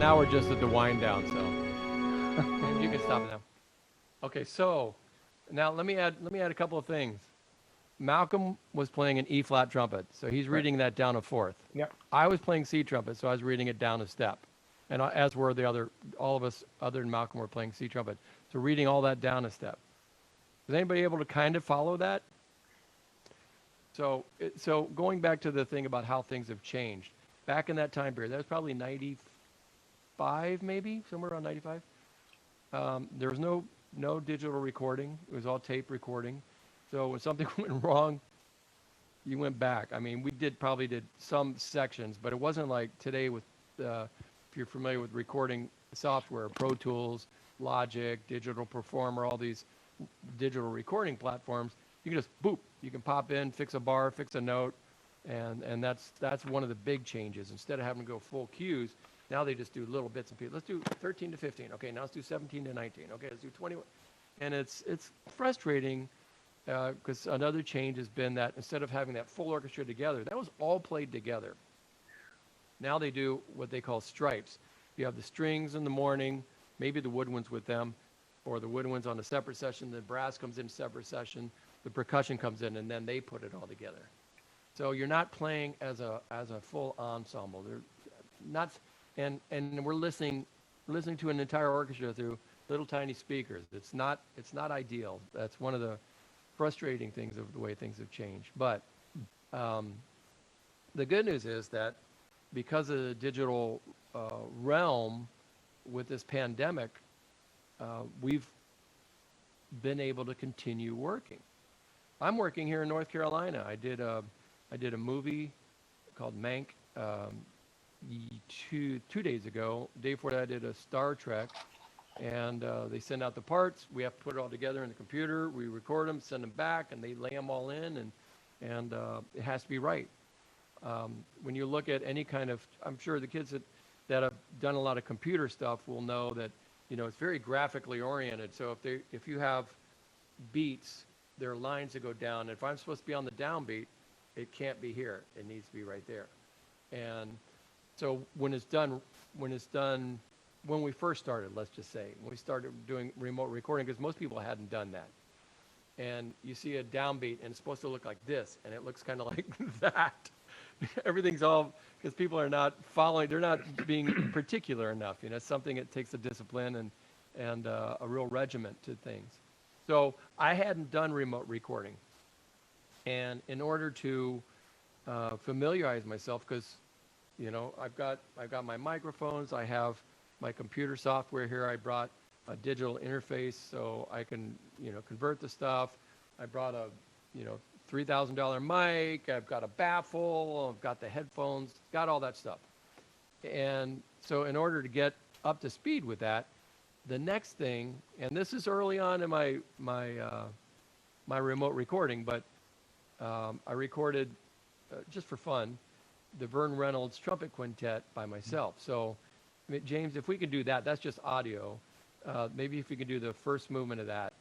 now we're just at the wind down, so you can stop now. Okay, so now let me add a couple of things. Malcolm was playing an E flat trumpet, so he's reading that down a fourth. Yep. I was playing C trumpet, so I was reading it down a step, and as were all of us other than Malcolm were playing C trumpet, so reading all that down a step. Was anybody able to kind of follow that? So going back to the thing about how things have changed, back in that time period, that was probably 95, maybe somewhere around 95. There was no digital recording; it was all tape recording. So when something went wrong, you went back. I mean, we probably did some sections, but it wasn't like today with, if you're familiar with recording software, Pro Tools, Logic, Digital Performer, all these digital recording platforms. You can just boop. You can pop in, fix a bar, fix a note, and that's one of the big changes. Instead of having to go full cues, now they just do little bits and pieces. Let's do 13 to 15. Okay, now let's do 17 to 19. Okay, let's do 21. And it's frustrating. Because another change has been that instead of having that full orchestra together, that was all played together. Now they do what they call stripes. You have the strings in the morning, maybe the woodwinds with them, or the woodwinds on a separate session, the brass comes in a separate session, the percussion comes in, and then they put it all together. So you're not playing as a full ensemble. They're not, and we're listening to an entire orchestra through little tiny speakers. It's not ideal. That's one of the frustrating things of the way things have changed. But the good news is that because of the digital realm with this pandemic, we've been able to continue working. I'm working here in North Carolina. I did a movie called Mank 2 days ago. The day before that, I did a Star Trek. And they send out the parts. We have to put it all together in the computer. We record them, send them back, and they lay them all in, and it has to be right. When you look at any kind of, I'm sure the kids that have done a lot of computer stuff will know that, it's very graphically oriented. So if you have beats, there are lines that go down. If I'm supposed to be on the downbeat, it can't be here. It needs to be right there. And so when we first started, let's just say, when we started doing remote recording, because most people hadn't done that. And you see a downbeat, and it's supposed to look like this, and it looks kind of like that. Everything's all, because people are not following, they're not being particular enough. It's something that takes a discipline and a real regiment to things. So I hadn't done remote recording. And in order to familiarize myself, because, I've got my microphones, I have my computer software here. I brought a digital interface so I can, convert the stuff. I brought a, $3,000 mic. I've got a baffle. I've got the headphones. Got all that stuff. And so in order to get up to speed with that, the next thing, and this is early on in my remote recording, but I recorded just for fun the Vern Reynolds trumpet quintet by myself. So James, if we could do that, that's just audio. Maybe if we could do the first movement of that.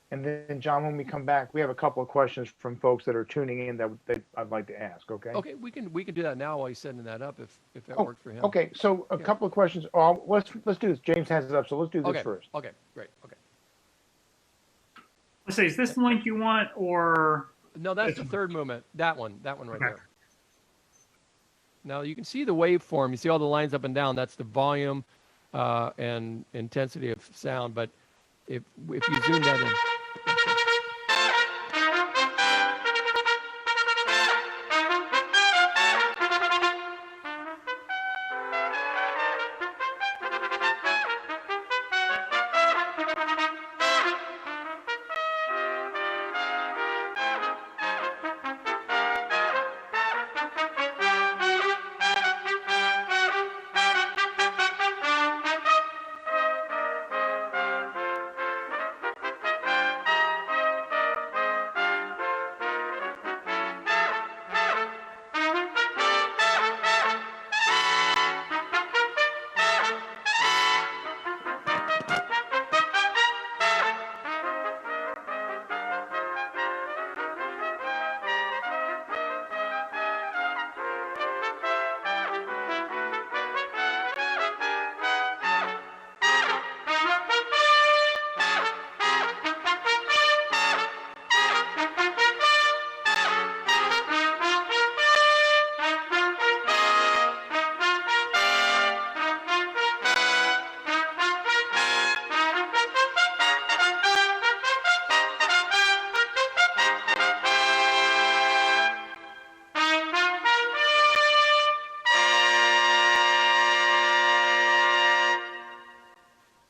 And then, John, when we come back, we have a couple of questions from folks that are tuning in that I'd like to ask. Okay. Okay, we can do that now while he's setting that up if that works for him. Okay, so a couple of questions. Let's do this. James has it up, so let's do this first. Okay, great. Okay. Let's see. Is this the link you want, or no? That's the third movement. That one right there. Now you can see the waveform. You see all the lines up and down. That's the volume and intensity of sound. But if you zoom that in.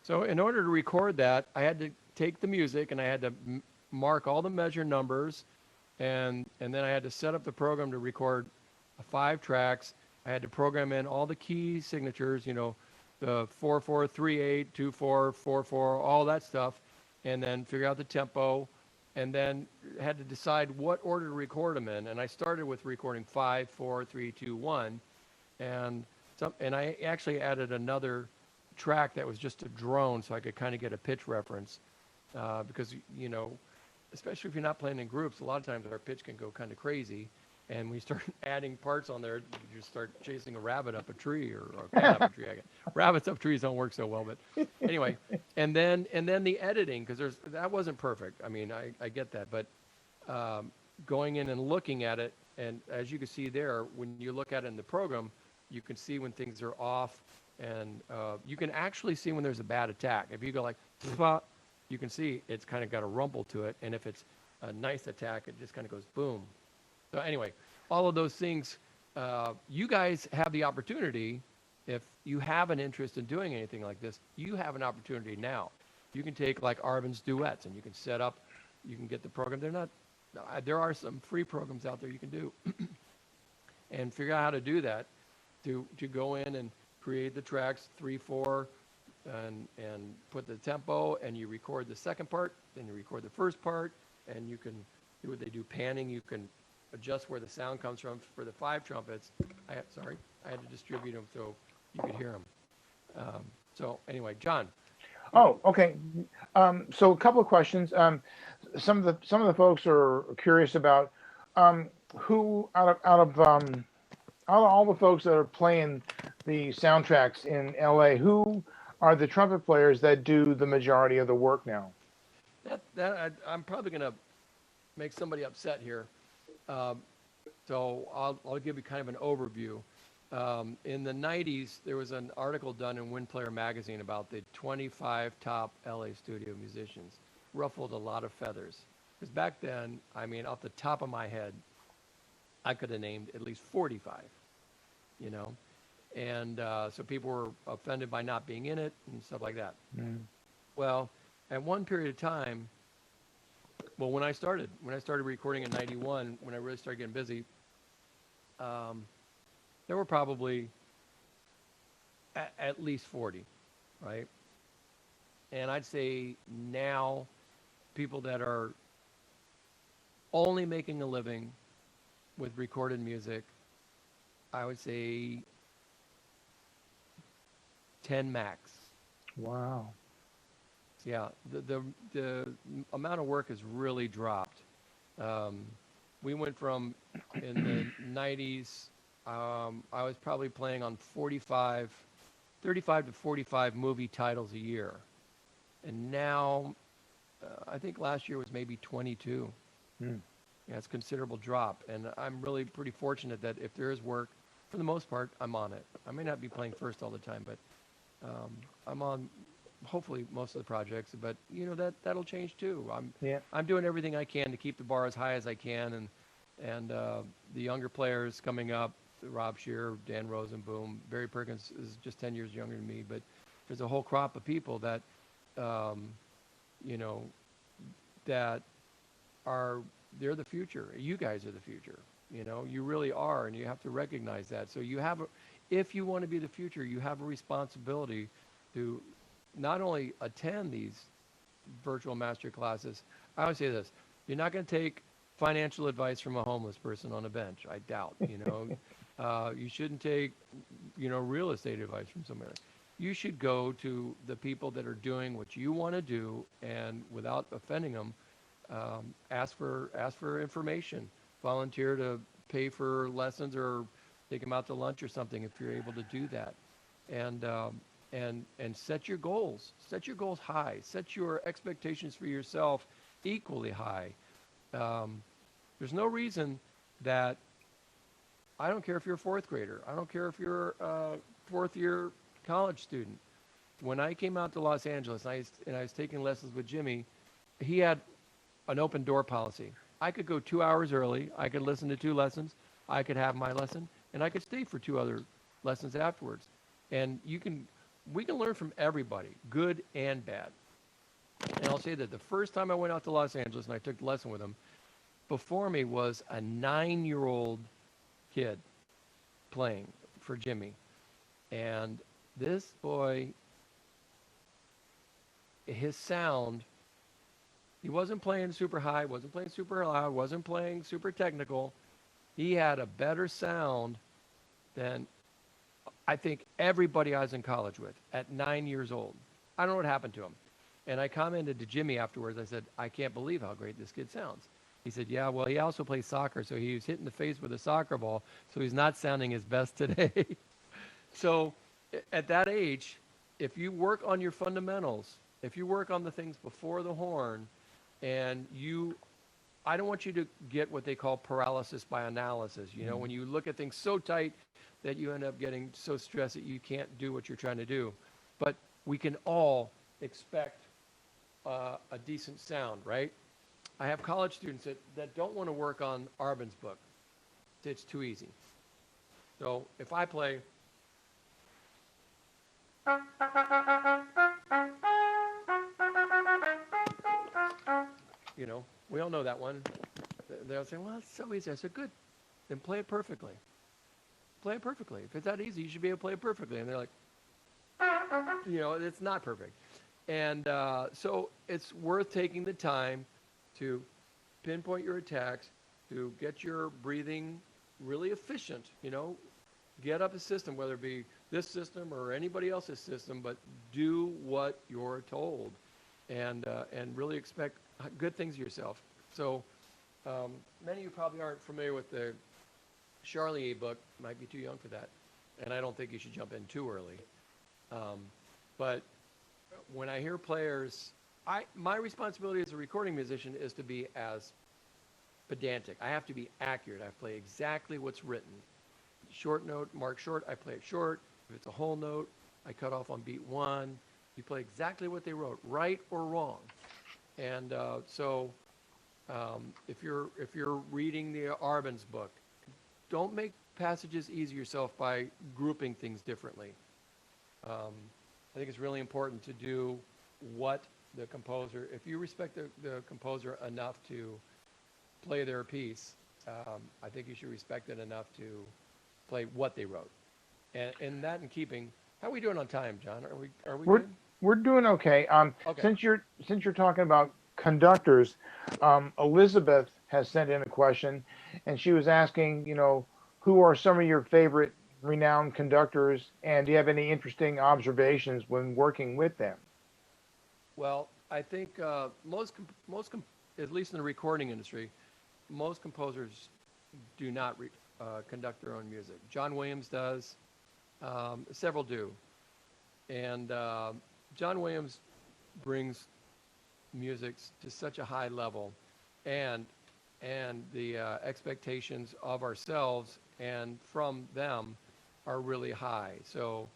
So in order to record that, I had to take the music and I had to mark all the measure numbers, and then I had to set up the program to record 5 tracks. I had to program in all the key signatures, you know, the 4/4, 3/8, 2/4, 4/4, all that stuff, and then figure out the tempo, and then had to decide what order to record them in. And I started with recording 5, 4, 3, 2, 1, and I actually added another track that was just a drone, so I could kind of get a pitch reference, because you know, especially if you're not playing in groups, a lot of times our pitch can go kind of crazy. And when you start adding parts on there, you just start chasing a rabbit up a tree, or not up a tree. Rabbits up trees don't work so well, but anyway. And then the editing, because that wasn't perfect. I mean, I get that, but going in and looking at it, and as you can see there, when you look at it in the program, you can see when things are off, and you can actually see when there's a bad attack. If you go like, you can see it's kind of got a rumble to it, and if it's a nice attack, it just kind of goes boom. So anyway, all of those things, you guys have the opportunity. If you have an interest in doing anything like this, you have an opportunity now. You can take like Arvin's duets, and you can set up, you can get the program. There are some free programs out there you can do, and figure out how to do that, to go in and create the tracks 3, 4, and put the tempo, and you record the second part, then you record the first part, and you can do what they do, panning. You can adjust where the sound comes from for the 5 trumpets. I had to distribute them so you could hear them. So anyway, John. Oh, okay. So a couple of questions. Some of the folks are curious about who out of all the folks that are playing the soundtracks in LA, who are the trumpet players that do the majority of the work now? I'm probably going to make somebody upset here. So I'll give you kind of an overview. In the 90s, there was an article done in Wind Player magazine about the 25 top LA studio musicians. Ruffled a lot of feathers. Because back then, I mean, off the top of my head, I could have named at least 45, you know? And so people were offended by not being in it and stuff like that. Mm. Well, at one period of time, well, when I started recording in 91, when I really started getting busy, there were probably at least 40, right? And I'd say now, people that are only making a living with recorded music, I would say 10 max. Wow. Yeah, the amount of work has really dropped. We went from, in the 90s, I was probably playing on 35 to 45 movie titles a year. And now, I think last year was maybe 22. Mm. Yeah, it's a considerable drop. And I'm really pretty fortunate that if there is work, for the most part, I'm on it. I may not be playing first all the time, but I'm on hopefully most of the projects. But you know, that'll change too. I'm doing everything I can to keep the bar as high as I can, and the younger players coming up, Rob Shearer, Dan Rosenboom, Barry Perkins is just 10 years younger than me, but there's a whole crop of people that you know, that they're the future. You guys are the future. You know, you really are, and you have to recognize that. So if you want to be the future, you have a responsibility to not only attend these virtual master classes. I always say this: you're not going to take financial advice from a homeless person on a bench. I doubt. You know, you shouldn't take, you know, real estate advice from somebody. You should go to the people that are doing what you want to do, and without offending them, ask for information. Volunteer to pay for lessons, or take them out to lunch or something if you're able to do that. And set your goals. Set your goals high. Set your expectations for yourself equally high. There's no reason that, I don't care if you're a 4th grader. I don't care if you're a 4th year college student. When I came out to Los Angeles and I was taking lessons with Jimmy, he had an open door policy. I could go 2 hours early. I could listen to 2 lessons. I could have my lesson, and I could stay for 2 other lessons afterwards. And you can we can learn from everybody, good and bad. And I'll say that the first time I went out to Los Angeles and I took the lesson with him, before me was a 9-year-old kid playing for Jimmy. And this boy, his sound, he wasn't playing super high, wasn't playing super loud, wasn't playing super technical. He had a better sound than I think everybody I was in college with at 9 years old. I don't know what happened to him. And I commented to Jimmy afterwards, I said, I can't believe how great this kid sounds. He said, yeah, well, he also plays soccer, so he was hit in the face with a soccer ball, so he's not sounding his best today. So at that age, if you work on your fundamentals, if you work on the things before the horn, and I don't want you to get what they call paralysis by analysis. You know, when you look at things so tight that you end up getting so stressed that you can't do what you're trying to do. But we can all expect a decent sound, right? I have college students that don't want to work on Arben's book. It's too easy. So if I play, you know, we all know that one. They'll say, well, it's so easy. I said, good. Then play it perfectly. Play it perfectly. If it's that easy, you should be able to play it perfectly. And they're like, you know, it's not perfect. And so it's worth taking the time to pinpoint your attacks, to get your breathing really efficient, you know, get up a system, whether it be this system or anybody else's system, but do what you're told and really expect good things of yourself. So many of you probably aren't familiar with the Charlier book, might be too young for that, and I don't think you should jump in too early. But when I hear players, my responsibility as a recording musician is to be as pedantic. I have to be accurate. I play exactly what's written. Short note, mark short, I play it short. If it's a whole note, I cut off on beat 1. You play exactly what they wrote, right or wrong. And so if you're reading the Arben's book, don't make passages easy yourself by grouping things differently. I think it's really important to do what the composer, if you respect the composer enough to play their piece, I think you should respect it enough to play what they wrote. And that in keeping, how are we doing on time, John? Are we good? We're doing okay. Okay. Since you're talking about conductors, Elizabeth has sent in a question, and she was asking, you know, who are some of your favorite renowned conductors, and do you have any interesting observations when working with them? Well, I think most, at least in the recording industry, most composers do not conduct their own music. John Williams does. Several do. And John Williams brings music to such a high level, and the expectations of ourselves and from them are really high. So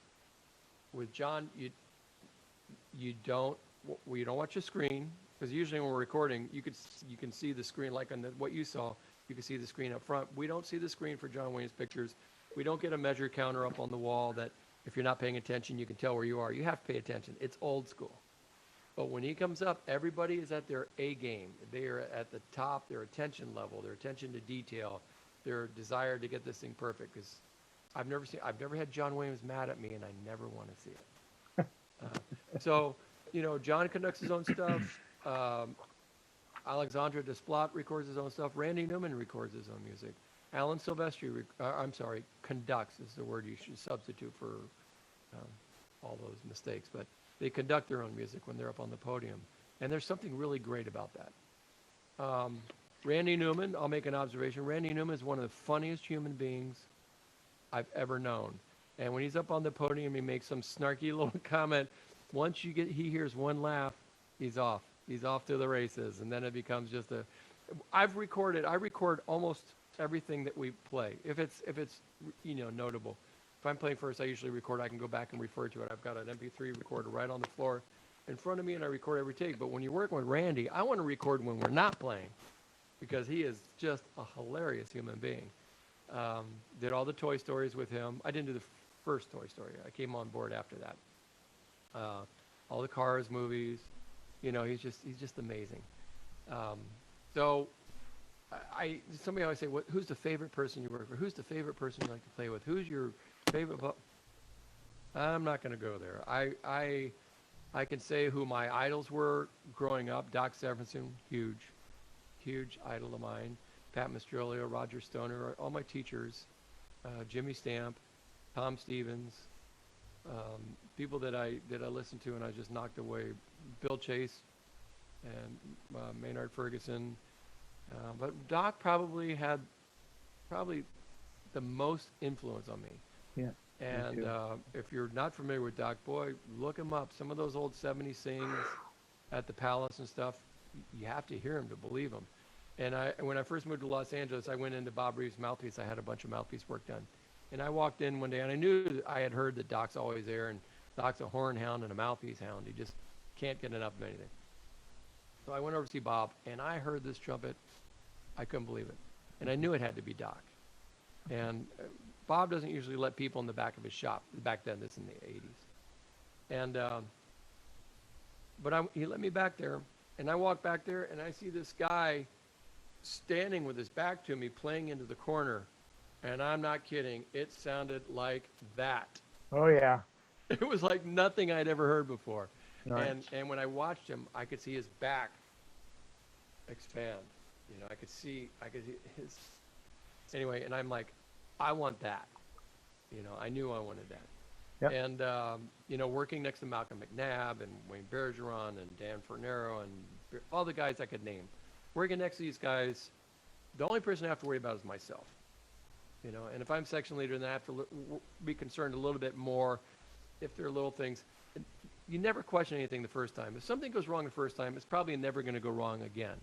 with John, you don't watch a screen, because usually when we're recording, you can see the screen, like on what you saw. You can see the screen up front. We don't see the screen for John Williams pictures. We don't get a measure counter up on the wall that if you're not paying attention, you can tell where you are. You have to pay attention. It's old school. But when he comes up, everybody is at their A game. They are at the top, their attention level, their attention to detail, their desire to get this thing perfect. Because I've never had John Williams mad at me, and I never want to see it. So, you know, John conducts his own stuff. Alexandre Desplat records his own stuff. Randy Newman records his own music. Alan Silvestri, conducts is the word you should substitute for all those mistakes. But they conduct their own music when they're up on the podium. And there's something really great about that. Randy Newman, I'll make an observation. Randy Newman is one of the funniest human beings I've ever known. And when he's up on the podium, he makes some snarky little comment. Once he hears one laugh, he's off. He's off to the races. And then it becomes just I record almost everything that we play. If it's you know, notable. If I'm playing first, I usually record. I can go back and refer to it. I've got an MP3 recorder right on the floor in front of me, and I record every take. But when you're working with Randy, I want to record when we're not playing, because he is just a hilarious human being. Did all the Toy Stories with him. I didn't do the first Toy Story. I came on board after that. all the Cars movies. You know, he's just amazing. So somebody always say, who's the favorite person you work for? Who's the favorite person you like to play with? Who's your favorite? I'm not going to go there. I can say who my idols were growing up. Doc Severinsen, huge idol of mine. Pat Mastrolio, Roger Stoner, all my teachers. Jimmy Stamp, Tom Stevens, people that I listened to and I just knocked away. Bill Chase and Maynard Ferguson. But Doc probably had the most influence on me. Yeah. And if you're not familiar with Doc, boy, look him up. Some of those old 70s sings at the Palace and stuff, you have to hear him to believe him. And when I first moved to Los Angeles, I went into Bob Reeves' Mouthpiece. I had a bunch of mouthpiece work done. And I walked in one day, and I knew I had heard that Doc's always there, and Doc's a horn hound and a mouthpiece hound. He just can't get enough of anything. So I went over to see Bob, and I heard this trumpet. I couldn't believe it. And I knew it had to be Doc. And Bob doesn't usually let people in the back of his shop. Back then, this in the 80s. And but he let me back there, and I walk back there, and I see this guy standing with his back to me playing into the corner. And I'm not kidding. It sounded like that. Oh, yeah. It was like nothing I'd ever heard before. Right. And when I watched him, I could see his back expand. You know, I could see his. Anyway, and I'm like, I want that. You know, I knew I wanted that. Yep. And you know, working next to Malcolm McNabb and Wayne Bergeron and Dan Fornero and all the guys I could name, working next to these guys, the only person I have to worry about is myself. You know, and if I'm section leader, then I have to be concerned a little bit more if there are little things. You never question anything the first time. If something goes wrong the first time, it's probably never going to go wrong again.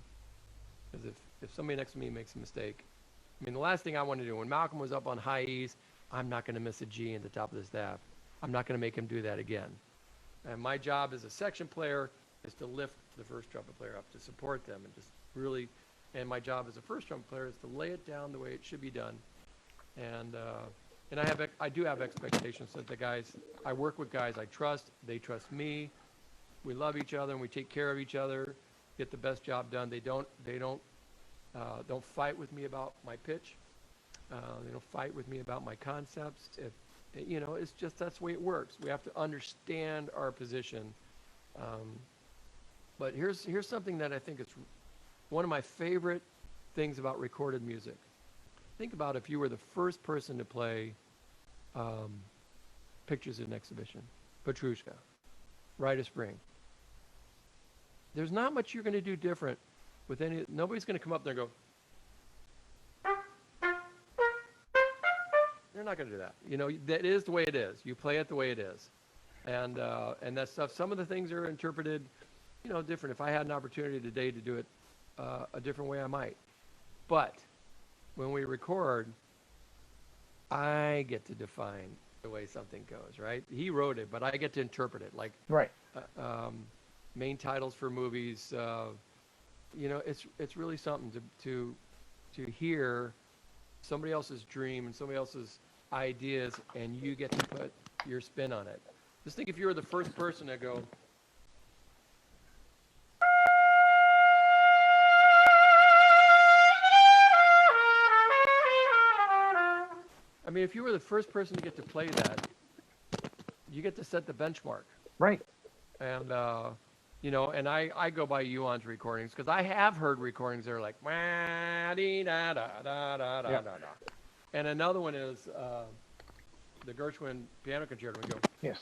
Because if somebody next to me makes a mistake, I mean, the last thing I want to do, when Malcolm was up on high E's, I'm not going to miss a G at the top of the staff. I'm not going to make him do that again. And my job as a section player is to lift the first trumpet player up, to support them, and just really, and my job as a first trumpet player is to lay it down the way it should be done. And I do have expectations that the guys, I work with guys I trust, they trust me, we love each other, and we take care of each other, get the best job done. They don't fight with me about my pitch. They don't fight with me about my concepts. You know, it's just, that's the way it works. We have to understand our position. But here's something that I think is one of my favorite things about recorded music. Think about if you were the first person to play Pictures in an Exhibition, Petrushka, Rite of Spring. There's not much you're going to do different with any. Nobody's going to come up there and go. They're not going to do that. You know, that is the way it is. You play it the way it is, and that stuff. Some of the things are interpreted, you know, different. If I had an opportunity today to do it a different way, I might. But when we record, I get to define the way something goes, right? He wrote it, but I get to interpret it. Like, Right. Main titles for movies, you know, it's really something to hear somebody else's dream and somebody else's ideas, and you get to put your spin on it. Just think if you were the first person to go, I mean, if you were the first person to get to play that, you get to set the benchmark. Right. And, you know, and I go by Yuan's recordings because I have heard recordings that are like, wah, dee, da, da, da, da, da, Yeah. da, da. And another one is the Gershwin piano concerto. We go, Yes.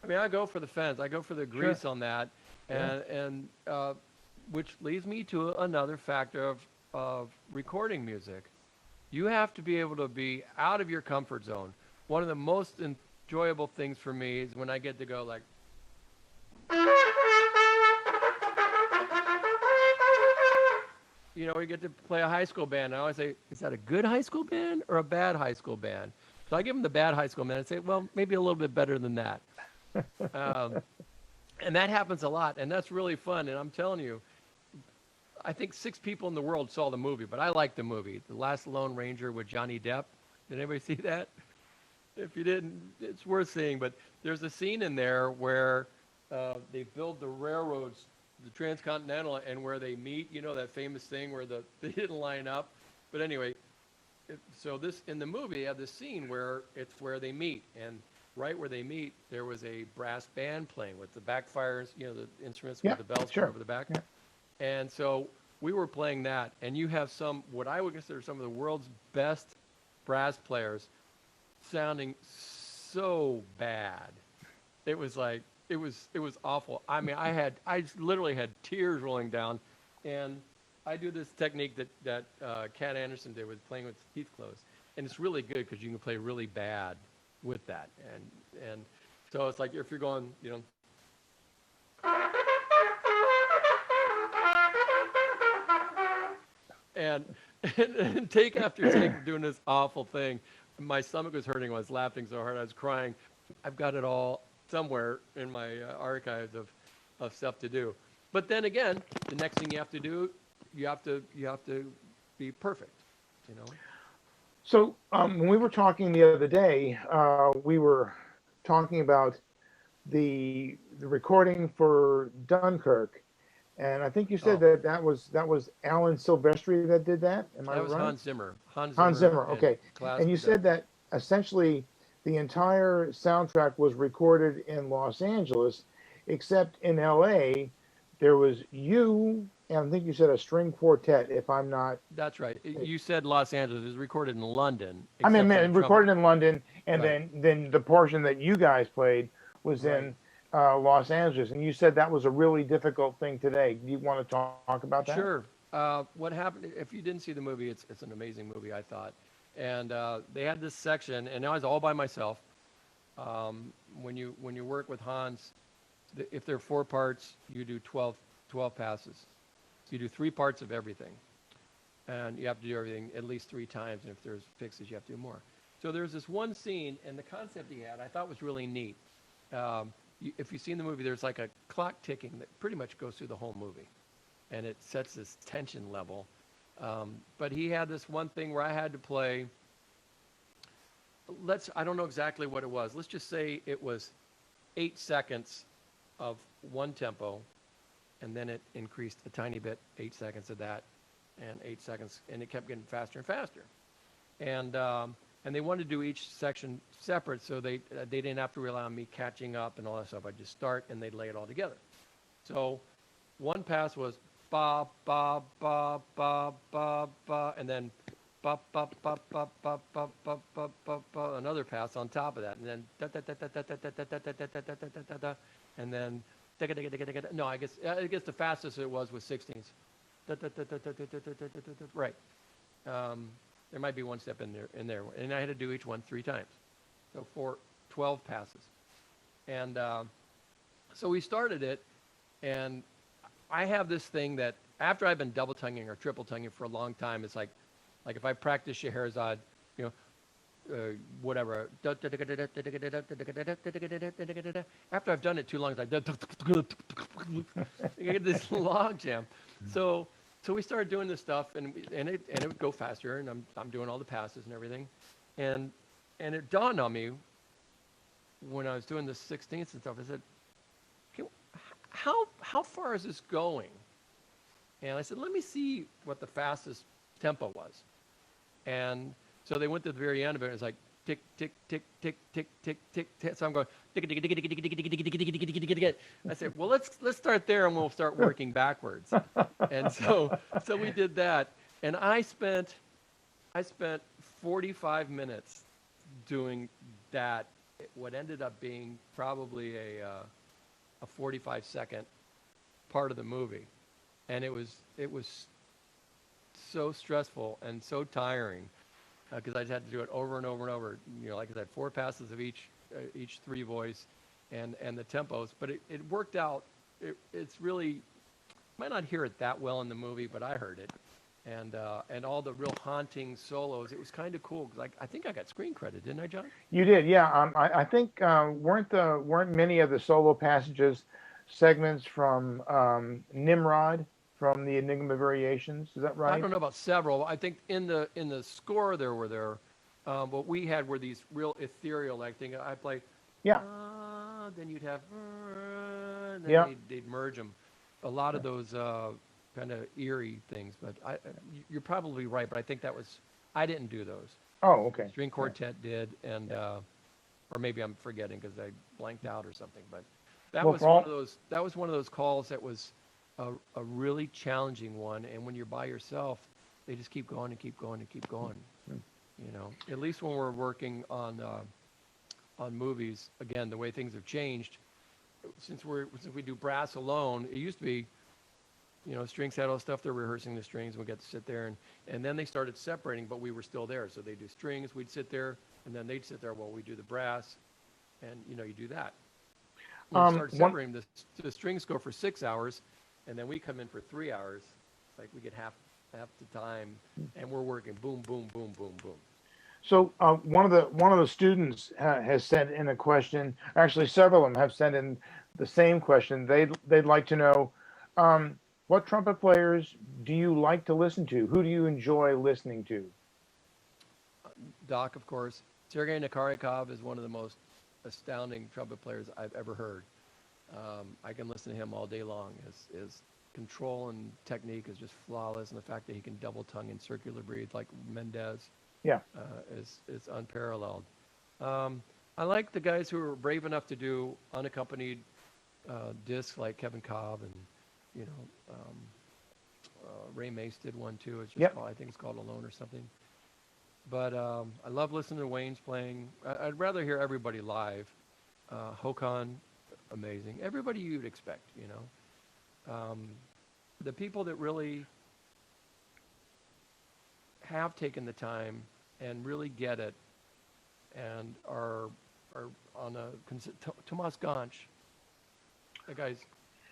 I mean, I go for the fence. I go for the grease on that. And which leads me to another factor of recording music. You have to be able to be out of your comfort zone. One of the most enjoyable things for me is when I get to go like, you know, we get to play a high school band. I always say, is that a good high school band or a bad high school band? So I give them the bad high school band. I say, well, maybe a little bit better than that. And that happens a lot, and that's really fun. And I'm telling you, I think 6 people in the world saw the movie, but I like the movie. The Last Lone Ranger with Johnny Depp. Did anybody see that? If you didn't, it's worth seeing. But there's a scene in there where they build the railroads, the transcontinental, and where they meet. You know that famous thing where they didn't line up. But anyway, so this in the movie, they have this scene where it's where they meet, and right where they meet, there was a brass band playing with the backfires, you know, the instruments with the bells going over the back. Yeah. And so we were playing that, and you have what I would consider some of the world's best brass players sounding so bad. It was like, it was awful. I mean, I literally had tears rolling down, and I do this technique that Cat Anderson did with playing with teeth closed, and it's really good because you can play really bad with that, and so it's like if you're going, you know, and take after take doing this awful thing. My stomach was hurting. I was laughing so hard I was crying. I've got it all somewhere in my archives of stuff to do. But then again, the next thing you have to do, you have to be perfect, you know. So when we were talking the other day, we were talking about the recording for Dunkirk, and I think you said that was Alan Silvestri that did that. Am I right? That was Hans Zimmer. Hans Zimmer. Okay. And you said that essentially the entire soundtrack was recorded in Los Angeles, except in L.A. there was you. And I think you said a string quartet, if I'm not... That's right. You said Los Angeles. It was recorded in London. I mean, recorded in London, and then the portion that you guys played was in Los Angeles. And you said that was a really difficult thing today. Do you want to talk about that? Sure. What happened, if you didn't see the movie, it's an amazing movie, I thought. And they had this section, and I was all by myself. When you work with Hans, if there are 4 parts, you do 12 passes. So you do 3 parts of everything, and you have to do everything at least 3 times, and if there's fixes, you have to do more. So there's this one scene, and the concept he had I thought was really neat. If you've seen the movie, there's like a clock ticking that pretty much goes through the whole movie, and it sets this tension level. But he had this one thing where I had to play, I don't know exactly what it was. Let's just say it was 8 seconds of one tempo, and then it increased a tiny bit, 8 seconds of that, and 8 seconds, and it kept getting faster and faster. And they wanted to do each section separate, so they didn't have to rely on me catching up and all that stuff. I'd just start, and they'd lay it all together. So one pass was ba ba ba ba ba ba, and then ba ba ba ba ba ba ba ba ba ba. Another pass on top of that, and then da da da da da da da da da da da da da da, and then. No, I guess the fastest it was 16ths. Right. There might be one step in there, and I had to do each one 3 times, so 12 passes. And so we started it, and I have this thing that after I've been double tonguing or triple tonguing for a long time, it's like if I practice Scheherazade, you know. Whatever. After I've done it too long, it's like I get this log jam. So we started doing this stuff, and it would go faster, and I'm doing all the passes and everything, and it dawned on me when I was doing the 16ths and stuff. I said, how far is this going? And I said, let me see what the fastest tempo was, and. So they went to the very end of it. It's like tick, tick, tick, tick, tick, tick, tick, tick. So I'm going tick, tick, tick, tick, tick, tick, tick, tick, tick, tick. I said, well, let's start there, and we'll start working backwards. And so we did that, and I spent 45 minutes doing that. What ended up being probably a 45-second part of the movie, and it was so stressful and so tiring. Because I had to do it over and over and over. You know, like I said, 4 passes of each 3 voice, and the tempos. But it worked out. It's really, you might not hear it that well in the movie, but I heard it, and all the real haunting solos. It was kind of cool because I think I got screen credit, didn't I, John? You did, yeah. I think weren't many of the solo passages segments from Nimrod from the Enigma Variations. Is that I right? don't know about several. I think in the score there were there. What we had were these real ethereal like thing. I played. Yeah. Then you'd have. Then Yeah. they'd merge them. A lot of those kind of eerie things. But you're probably right. But I think that was. I didn't do those. Oh, okay. String quartet did, and or maybe I'm forgetting because I blanked out or something. But that Well, was for all- one of those. That was one of those calls that was a really challenging one. And when you're by yourself, they just keep going and keep going and keep going. You know, at least when we're working on movies, again, the way things have changed. Since we do brass alone, it used to be, you know, strings had all the stuff. They're rehearsing the strings, and we got to sit there, and then they started separating, but we were still there. So they do strings, we'd sit there, and then they'd sit there while we do the brass, and you know, you do that. When we start separating, the strings go for 6 hours, and then we come in for 3 hours. It's like we get half the time, and we're working boom, boom, boom, boom, boom. So one of the students has sent in a question. Actually, several of them have sent in the same question. They'd like to know what trumpet players do you like to listen to? Who do you enjoy listening to? Doc, of course. Sergei Nakarikov is one of the most astounding trumpet players I've ever heard. I can listen to him all day long. His control and technique is just flawless, and the fact that he can double tongue and circular breathe like Mendez. Yeah. Is unparalleled. I like the guys who are brave enough to do unaccompanied discs like Kevin Cobb and, you know, Ray Mace did one too. It's just called, I think it's called Alone or something. But I love listening to Wayne's playing. I'd rather hear everybody live. Håkan, amazing. Everybody you'd expect, you know. The people that really have taken the time and really get it and are on a Tomas Ganch, that guy's,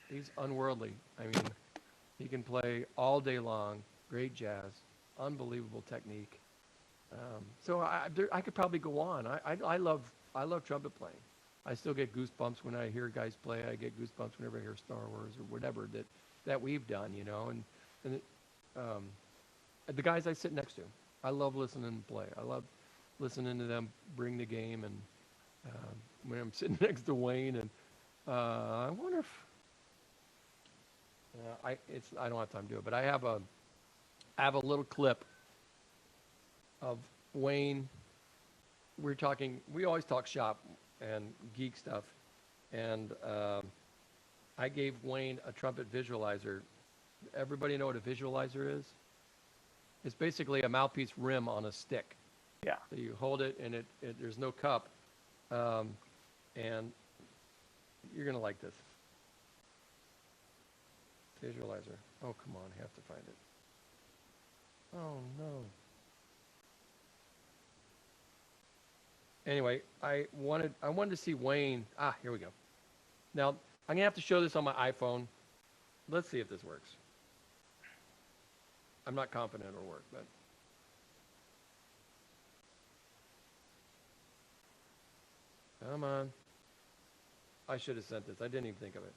he's unworldly. I mean, he can play all day long, great jazz, unbelievable technique. So I could probably go on. I love trumpet playing. I still get goosebumps when I hear guys play. I get goosebumps whenever I hear Star Wars or whatever that we've done, you know. And the guys I sit next to, I love listening to play. I love listening to them bring the game. And when I'm sitting next to Wayne, and I wonder if I don't have time to do it, but I have a little clip of Wayne. We always talk shop and geek stuff, and I gave Wayne a trumpet visualizer. Everybody know what a visualizer is? It's basically a mouthpiece rim on a stick. Yeah. So you hold it, and there's no cup, and you're gonna like this visualizer. Oh, come on, I have to find it. Oh no. Anyway, I wanted to see Wayne. Here we go. Now, I'm gonna have to show this on my iPhone. Let's see if this works. I'm not confident it'll work, but come on. I should have sent this. I didn't even think of it.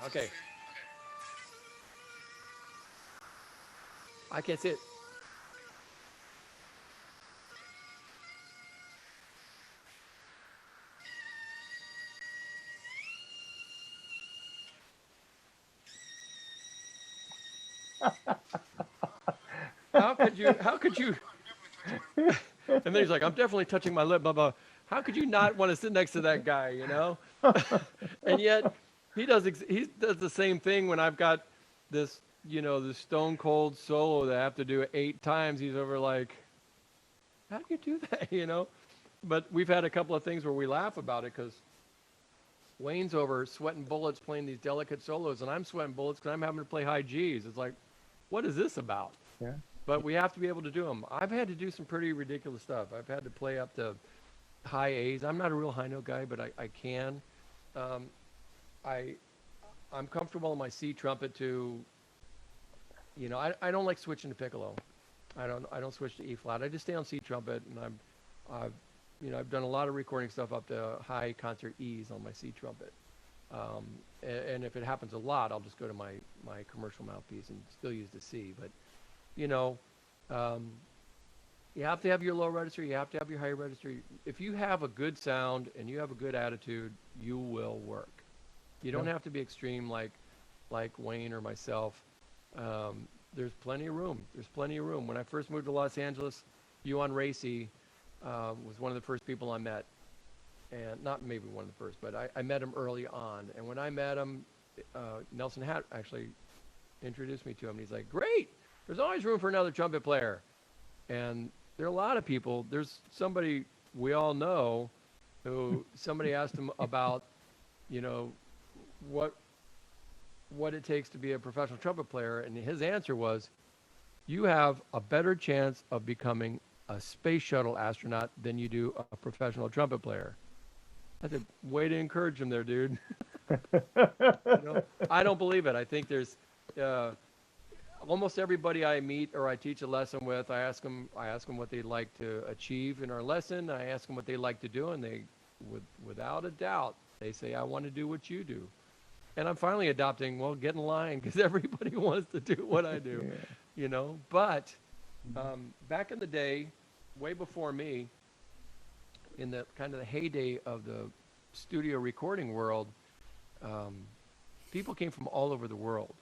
Okay. I can't see it. How could you? And then he's like, I'm definitely touching my lip, blah, blah. How could you not want to sit next to that guy, you know? And yet he does the same thing when I've got this, you know, the stone cold solo that I have to do 8 times. He's over like, how do you do that, you know? But we've had a couple of things where we laugh about it because Wayne's over sweating bullets playing these delicate solos, and I'm sweating bullets because I'm having to play high G's. It's like, what is this about? Yeah. But we have to be able to do them. I've had to do some pretty ridiculous stuff. I've had to play up to high A's. I'm not a real high note guy, but I can. I'm comfortable in my C trumpet to, you know, I don't like switching to piccolo. I don't switch to E flat. I just stay on C trumpet, and I've done a lot of recording stuff up to high concert E's on my C trumpet. And if it happens a lot, I'll just go to my commercial mouthpiece and still use the C. But, you have to have your low register. You have to have your high register. If you have a good sound and you have a good attitude, you will work. You don't have to be extreme like Wayne or myself. There's plenty of room. There's plenty of room. When I first moved to Los Angeles, Yuan Racy was one of the first people I met. And not maybe one of the first, but I met him early on. And when I met him, Nelson Hatt actually introduced me to him. And he's like, great, there's always room for another trumpet player. And there are a lot of people. There's somebody we all know who somebody asked him about, what it takes to be a professional trumpet player. And his answer was, you have a better chance of becoming a space shuttle astronaut than you do a professional trumpet player. I said, way to encourage him there, dude. I don't believe it. I think there's almost everybody I meet or I teach a lesson with, I ask them what they'd like to achieve in our lesson. I ask them what they like to do, and they, without a doubt, they say, I want to do what you do. And I'm finally adopting, well, get in line, because everybody wants to do what I do, But back in the day, way before me, in the kind of the heyday of the studio recording world, people came from all over the world.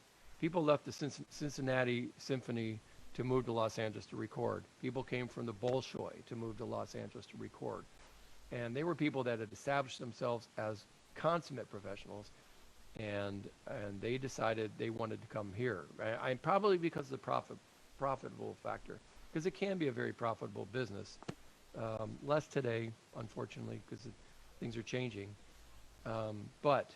People left the Cincinnati Symphony to move to Los Angeles to record. People came from the Bolshoi to move to Los Angeles to record. And they were people that had established themselves as consummate professionals, and they decided they wanted to come here. I probably because of the profitable factor, because it can be a very profitable business. Less today, unfortunately, because things are changing. But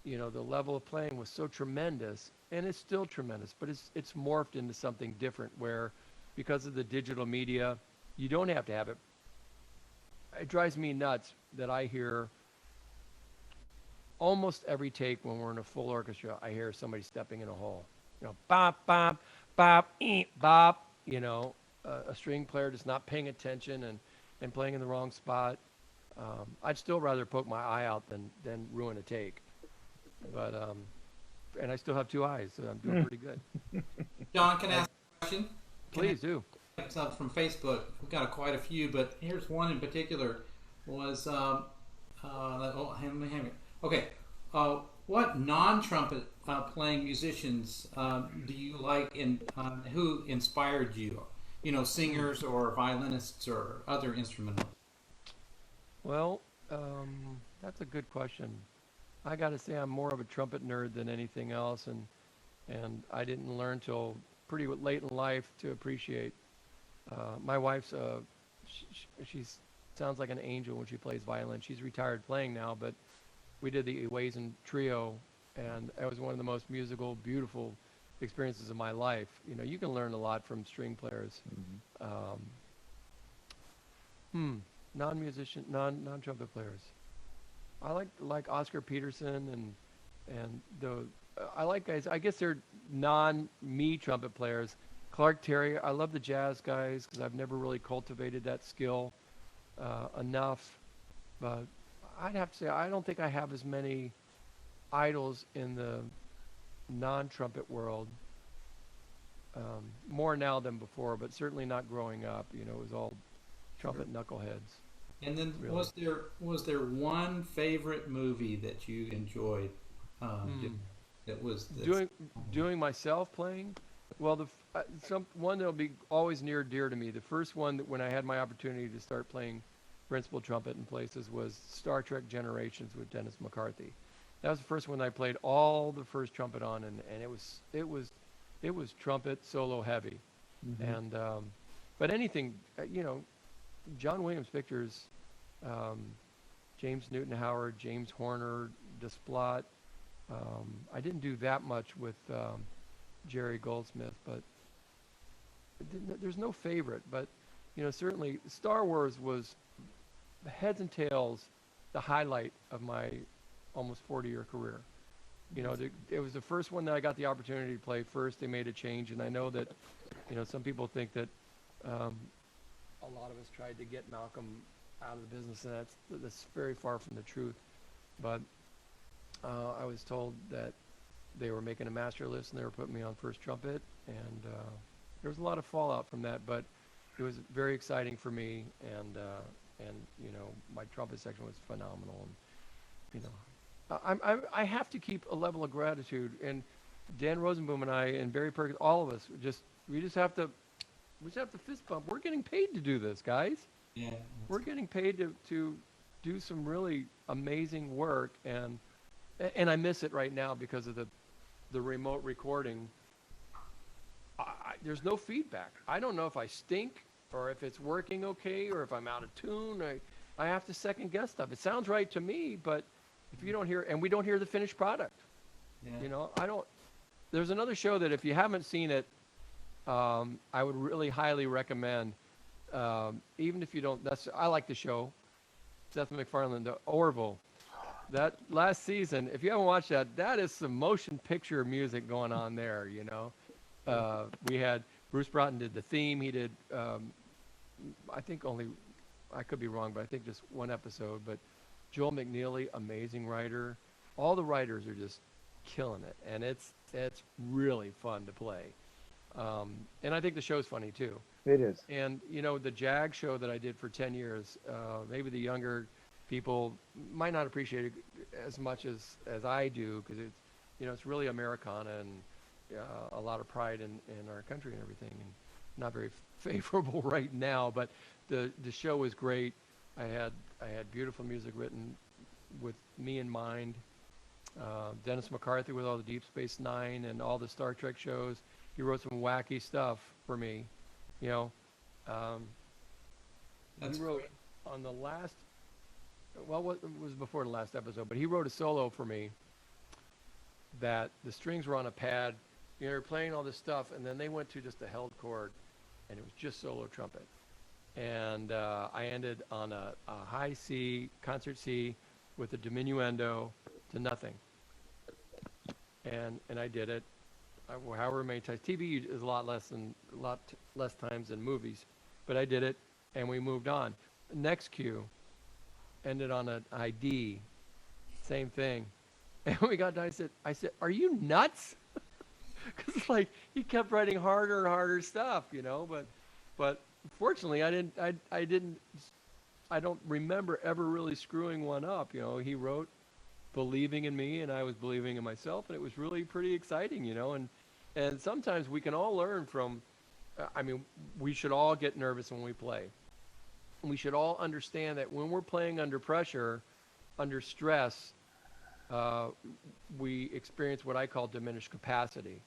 the level of playing was so tremendous, and it's still tremendous, but it's morphed into something different where, because of the digital media, you don't have to have it. It drives me nuts that I hear almost every take when we're in a full orchestra, I hear somebody stepping in a hole. Bop, bop, bop, bop, a string player just not paying attention and playing in the wrong spot. I'd still rather poke my eye out than ruin a take. But and I still have two eyes, so I'm doing pretty good. John, can I ask a question? Please do. It's up from Facebook. We've got quite a few, but here's one in particular. Was okay. What non-trumpet playing musicians do you like, and who inspired you? Singers or violinists or other instrumentalists? Well, that's a good question. I got to say I'm more of a trumpet nerd than anything else, and I didn't learn till pretty late in life to appreciate. My wife's she sounds like an angel when she plays violin. She's retired playing now, but we did the VIII trio, and it was one of the most musical, beautiful experiences of my life. You can learn a lot from string players. Non-musician, non-trumpet players. I like Oscar Peterson and I like guys. I guess they're non-me trumpet players. Clark Terry. I love the jazz guys because I've never really cultivated that skill enough. But I'd have to say I don't think I have as many idols in the non-trumpet world. More now than before, but certainly not growing up. It was all trumpet knuckleheads. And then Really. was there one favorite movie that you enjoyed? That was Doing myself playing. Well, one that'll be always near dear to me. The first one that when I had my opportunity to start playing principal trumpet in places was Star Trek Generations with Dennis McCarthy. That was the first one I played all the first trumpet on, and it was trumpet solo heavy. And but anything, John Williams pictures, James Newton Howard, James Horner, Desplat. I didn't do that much with Jerry Goldsmith, but there's no favorite. But certainly Star Wars was heads and tails the highlight of my almost 40-year career. It was the first one that I got the opportunity to play first. They made a change, and I know that some people think that a lot of us tried to get Malcolm out of the business, and that's very far from the truth. But I was told that they were making a master list and they were putting me on first trumpet, and there was a lot of fallout from that, but it was very exciting for me, and you know, my trumpet section was phenomenal, and you know, I have to keep a level of gratitude, and Dan Rosenboom and I and Barry Perkins, all of us, we just have to fist bump. We're getting paid to do this, guys. Yeah. We're getting paid to do some really amazing work, and I miss it right now because of the remote recording. There's no feedback. I don't know if I stink or if it's working okay or if I'm out of tune. I have to second guess stuff. It sounds right to me, but if you don't hear, and we don't hear the finished product, you know, there's another show that if you haven't seen it, I would really highly recommend, even if you don't, I like the show, Seth MacFarlane, the Orville. That last season, if you haven't watched that is some motion picture music going on there, you know. We had Bruce Broughton did the theme. He did, I think I could be wrong, but I think just one episode. But Joel McNeely, amazing writer. All the writers are just killing it, and it's really fun to play. And I think the show's funny too. It is. And you know, the JAG show that I did for 10 years, maybe the younger people might not appreciate it as much as I do, because it's, you know, it's really Americana and a lot of pride in our country and everything, and not very favorable right now, but the show was great. I had beautiful music written with me in mind. Dennis McCarthy with all the Deep Space Nine and all the Star Trek shows. He wrote some wacky stuff for me, you know. He wrote on the last, well, it was before the last episode, but he wrote a solo for me that the strings were on a pad. You know, they're playing all this stuff, and then they went to just a held chord, and it was just solo trumpet. And I ended on a high C, concert C, with a diminuendo to nothing. And I did it, however many times. TV is a lot less times than movies, but I did it, and we moved on. Next cue ended on an ID, same thing. And we got done. I said, "Are you nuts?" Because like he kept writing harder and harder stuff, you know. But fortunately, I don't remember ever really screwing one up. You know, he wrote believing in me, and I was believing in myself, and it was really pretty exciting, you know. And sometimes we can all learn from. I mean, we should all get nervous when we play. We should all understand that when we're playing under pressure, under stress, we experience what I call diminished capacity.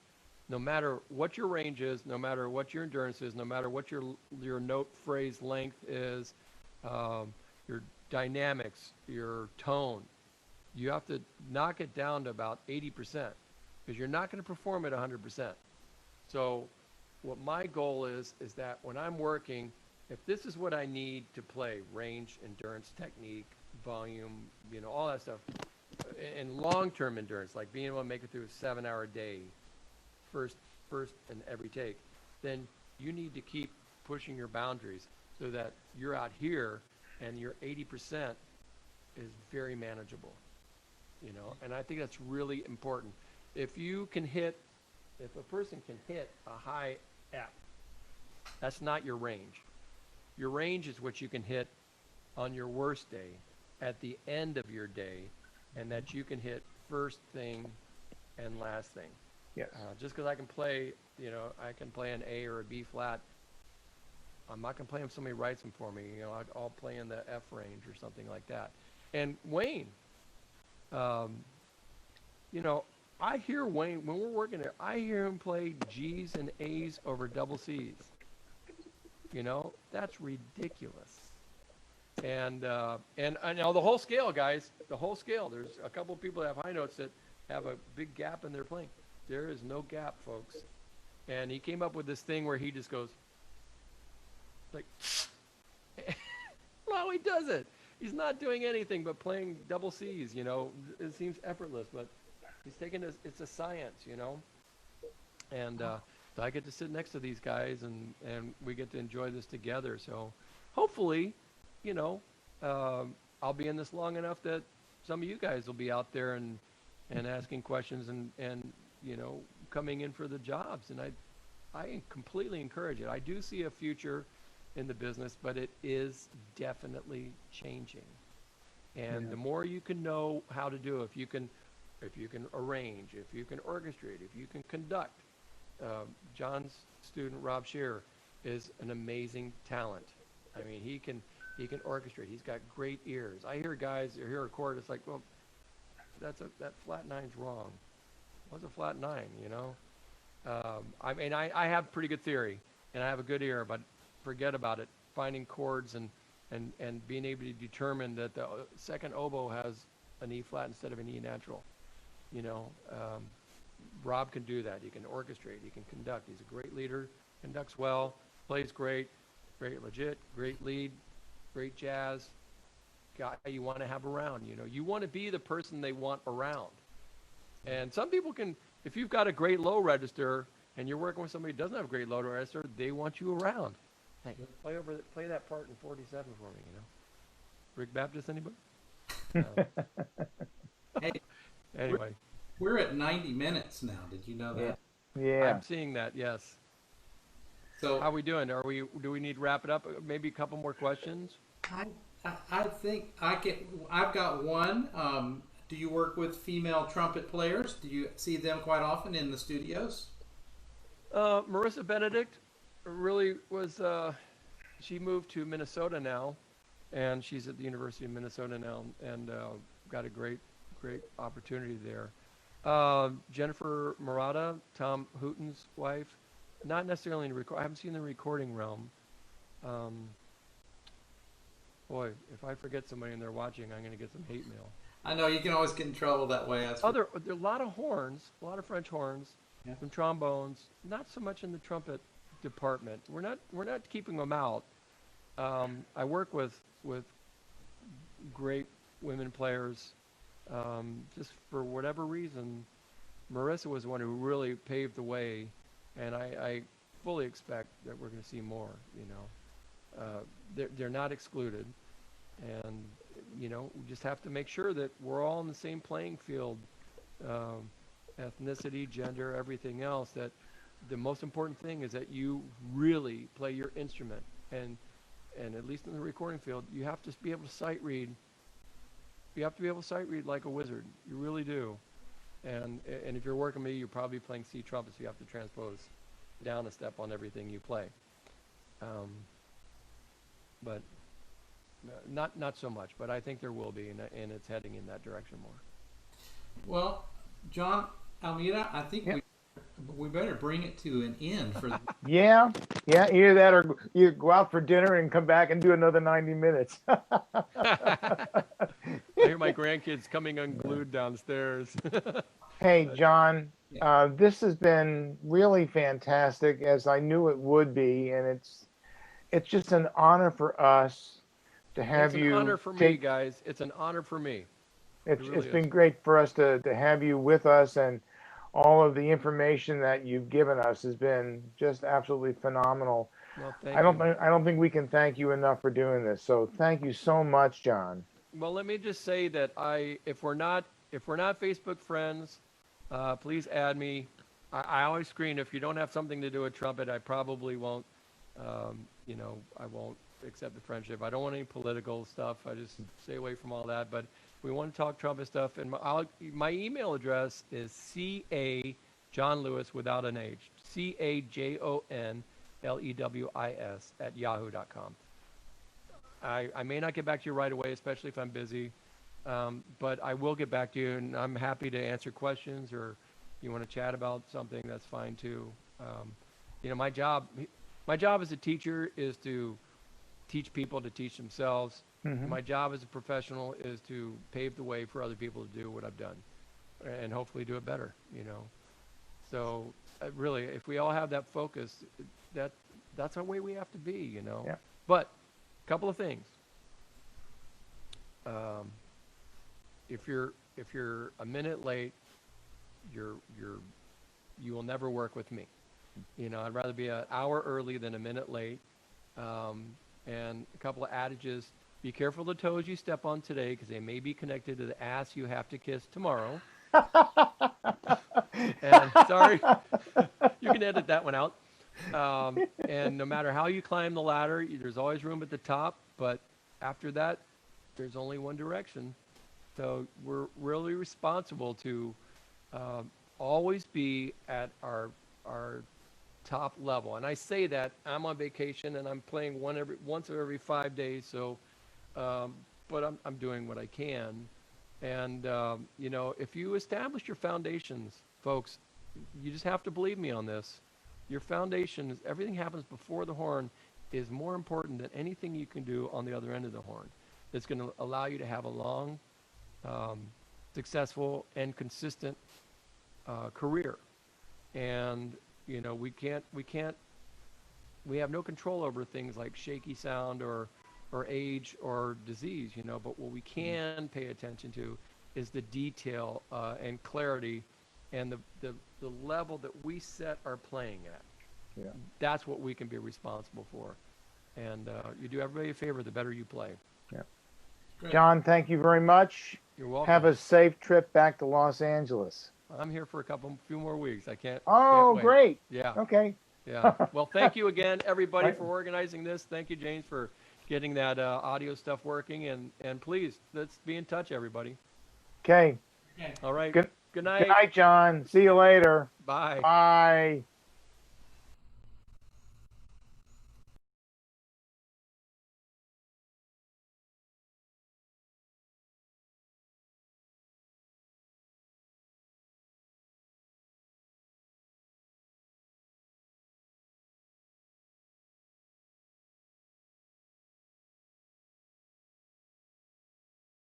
No matter what your range is, no matter what your endurance is, no matter what your note phrase length is, your dynamics, your tone, you have to knock it down to about 80%, because you're not going to perform at 100%. So what my goal is that when I'm working, if this is what I need to play, range, endurance, technique, volume, you know, all that stuff, and long-term endurance, like being able to make it through a 7-hour day, first in every take, then you need to keep pushing your boundaries so that you're out here and your 80% is very manageable, you know. And I think that's really important. If a person can hit a high F, that's not your range. Your range is what you can hit on your worst day, at the end of your day, and that you can hit first thing and last thing. Yes. Just because I can play, you know, I can play an A or a B flat, I'm not going to play them if somebody writes them for me. You know, I'll play in the F range or something like that. And Wayne, you know, I hear Wayne, when we're working there, I hear him play G's and A's over double C's. You know, that's ridiculous. And now the whole scale, guys, the whole scale. There's a couple of people that have high notes that have a big gap in their playing. There is no gap, folks. And he came up with this thing where he just goes, like, well, he does it. He's not doing anything but playing double C's, you know. It seems effortless, but he's taking this, it's a science, you know. And so I get to sit next to these guys, and we get to enjoy this together. So hopefully, you know, I'll be in this long enough that some of you guys will be out there and asking questions and coming in for the jobs. And I completely encourage it. I do see a future in the business, but it is definitely changing. And the more you can know how to do, if you can arrange, if you can orchestrate, if you can conduct. John's student Rob Shear is an amazing talent. I mean, he can orchestrate. He's got great ears. I hear guys hear a chord. It's like, well, that flat nine's wrong. What's a flat nine? I mean, I have pretty good theory and I have a good ear, but forget about it. Finding chords and being able to determine that the second oboe has an E flat instead of an E natural. Rob can do that. He can orchestrate. He can conduct. He's a great leader, conducts well, plays great legit, great lead, great jazz guy you want to have around. You want to be the person they want around. And some people can, if you've got a great low register and you're working with somebody who doesn't have a great low register, they want you around. Hey, play that part in 47 for me, Rick Baptist, anybody? Hey, anyway. We're at 90 minutes now. Did you know that? Yeah. I'm seeing that, yes. So how are we doing? Do we need to wrap it up? Maybe a couple more questions? I think I've got one. Do you work with female trumpet players? Do you see them quite often in the studios? Marissa Benedict really was, she moved to Minnesota now, and she's at the University of Minnesota now, and got a great opportunity there. Jennifer Murata, Tom Hooton's wife, not necessarily in the I haven't seen the recording realm. Boy, if I forget somebody and they're watching, I'm going to get some hate mail. I know you can always get in trouble that way. There are a lot of horns, a lot of French horns, some trombones. Not so much in the trumpet department. We're not keeping them out. I work with great women players. Just for whatever reason, Marissa was the one who really paved the way, and I fully expect that we're going to see more. They're not excluded, and we just have to make sure that we're all in the same playing field, ethnicity, gender, everything else. That the most important thing is that you really play your instrument, and at least in the recording field, you have to be able to sight read. You have to be able to sight read like a wizard. You really do. And if you're working with me, you're probably playing C trumpet, so you have to transpose down a step on everything you play. But not so much. But I think there will be, and it's heading in that direction more. Well, John Almeida, I think we better bring it to an end for. Yeah. Either that, or you go out for dinner and come back and do another 90 minutes. I hear my grandkids coming unglued downstairs. Hey, John, this has been really fantastic, as I knew it would be, and it's just an honor for us to have you. It's an honor for me, guys. It's an honor for me. It's been great for us to have you with us, and all of the information that you've given us has been just absolutely phenomenal. Well, thank you. I don't think we can thank you enough for doing this. So thank you so much, John. Well, let me just say that if we're not Facebook friends, please add me. I always screen, if you don't have something to do with trumpet, I probably won't. I won't accept the friendship. I don't want any political stuff. I just stay away from all that. But we want to talk trumpet stuff, and my email address is Jon Lewis without an H, CAJONLEWIS@yahoo.com. I may not get back to you right away, especially if I'm busy, but I will get back to you, and I'm happy to answer questions, or you want to chat about something, that's fine too. My job as a teacher is to teach people to teach themselves. Mm-hmm. My job as a professional is to pave the way for other people to do what I've done, and hopefully do it better. So really, if we all have that focus, that's the way we have to be. Yeah. But a couple of things. If you're a minute late, you will never work with me. I'd rather be an hour early than a minute late. And a couple of adages: Be careful the toes you step on today because they may be connected to the ass you have to kiss tomorrow. And sorry, you can edit that one out. And no matter how you climb the ladder, there's always room at the top, but after that, there's only one direction. So we're really responsible to always be at our top level. And I say that I'm on vacation and I'm playing once every 5 days. So, but I'm doing what I can. And you know, if you establish your foundations, folks, you just have to believe me on this. Your foundation is everything happens before the horn is more important than anything you can do on the other end of the horn. It's going to allow you to have a long, successful, and consistent career. And you know, we have no control over things like shaky sound or age or disease. You know, but what we can pay attention to is the detail and clarity and the level that we set our playing at. Yeah. That's what we can be responsible for. And you do everybody a favor, the better you play. Yeah. Great. John, thank you very much. You're welcome. Have a safe trip back to Los Angeles. I'm here for few more weeks. I can't. Oh, can't wait. great. Yeah. Okay. Yeah. Well, thank you again, everybody, Right. for organizing this. Thank you, James, for getting that audio stuff working. And please, let's be in touch, everybody. Okay. All right. Good night. Good night, John. See you later. Bye. Bye.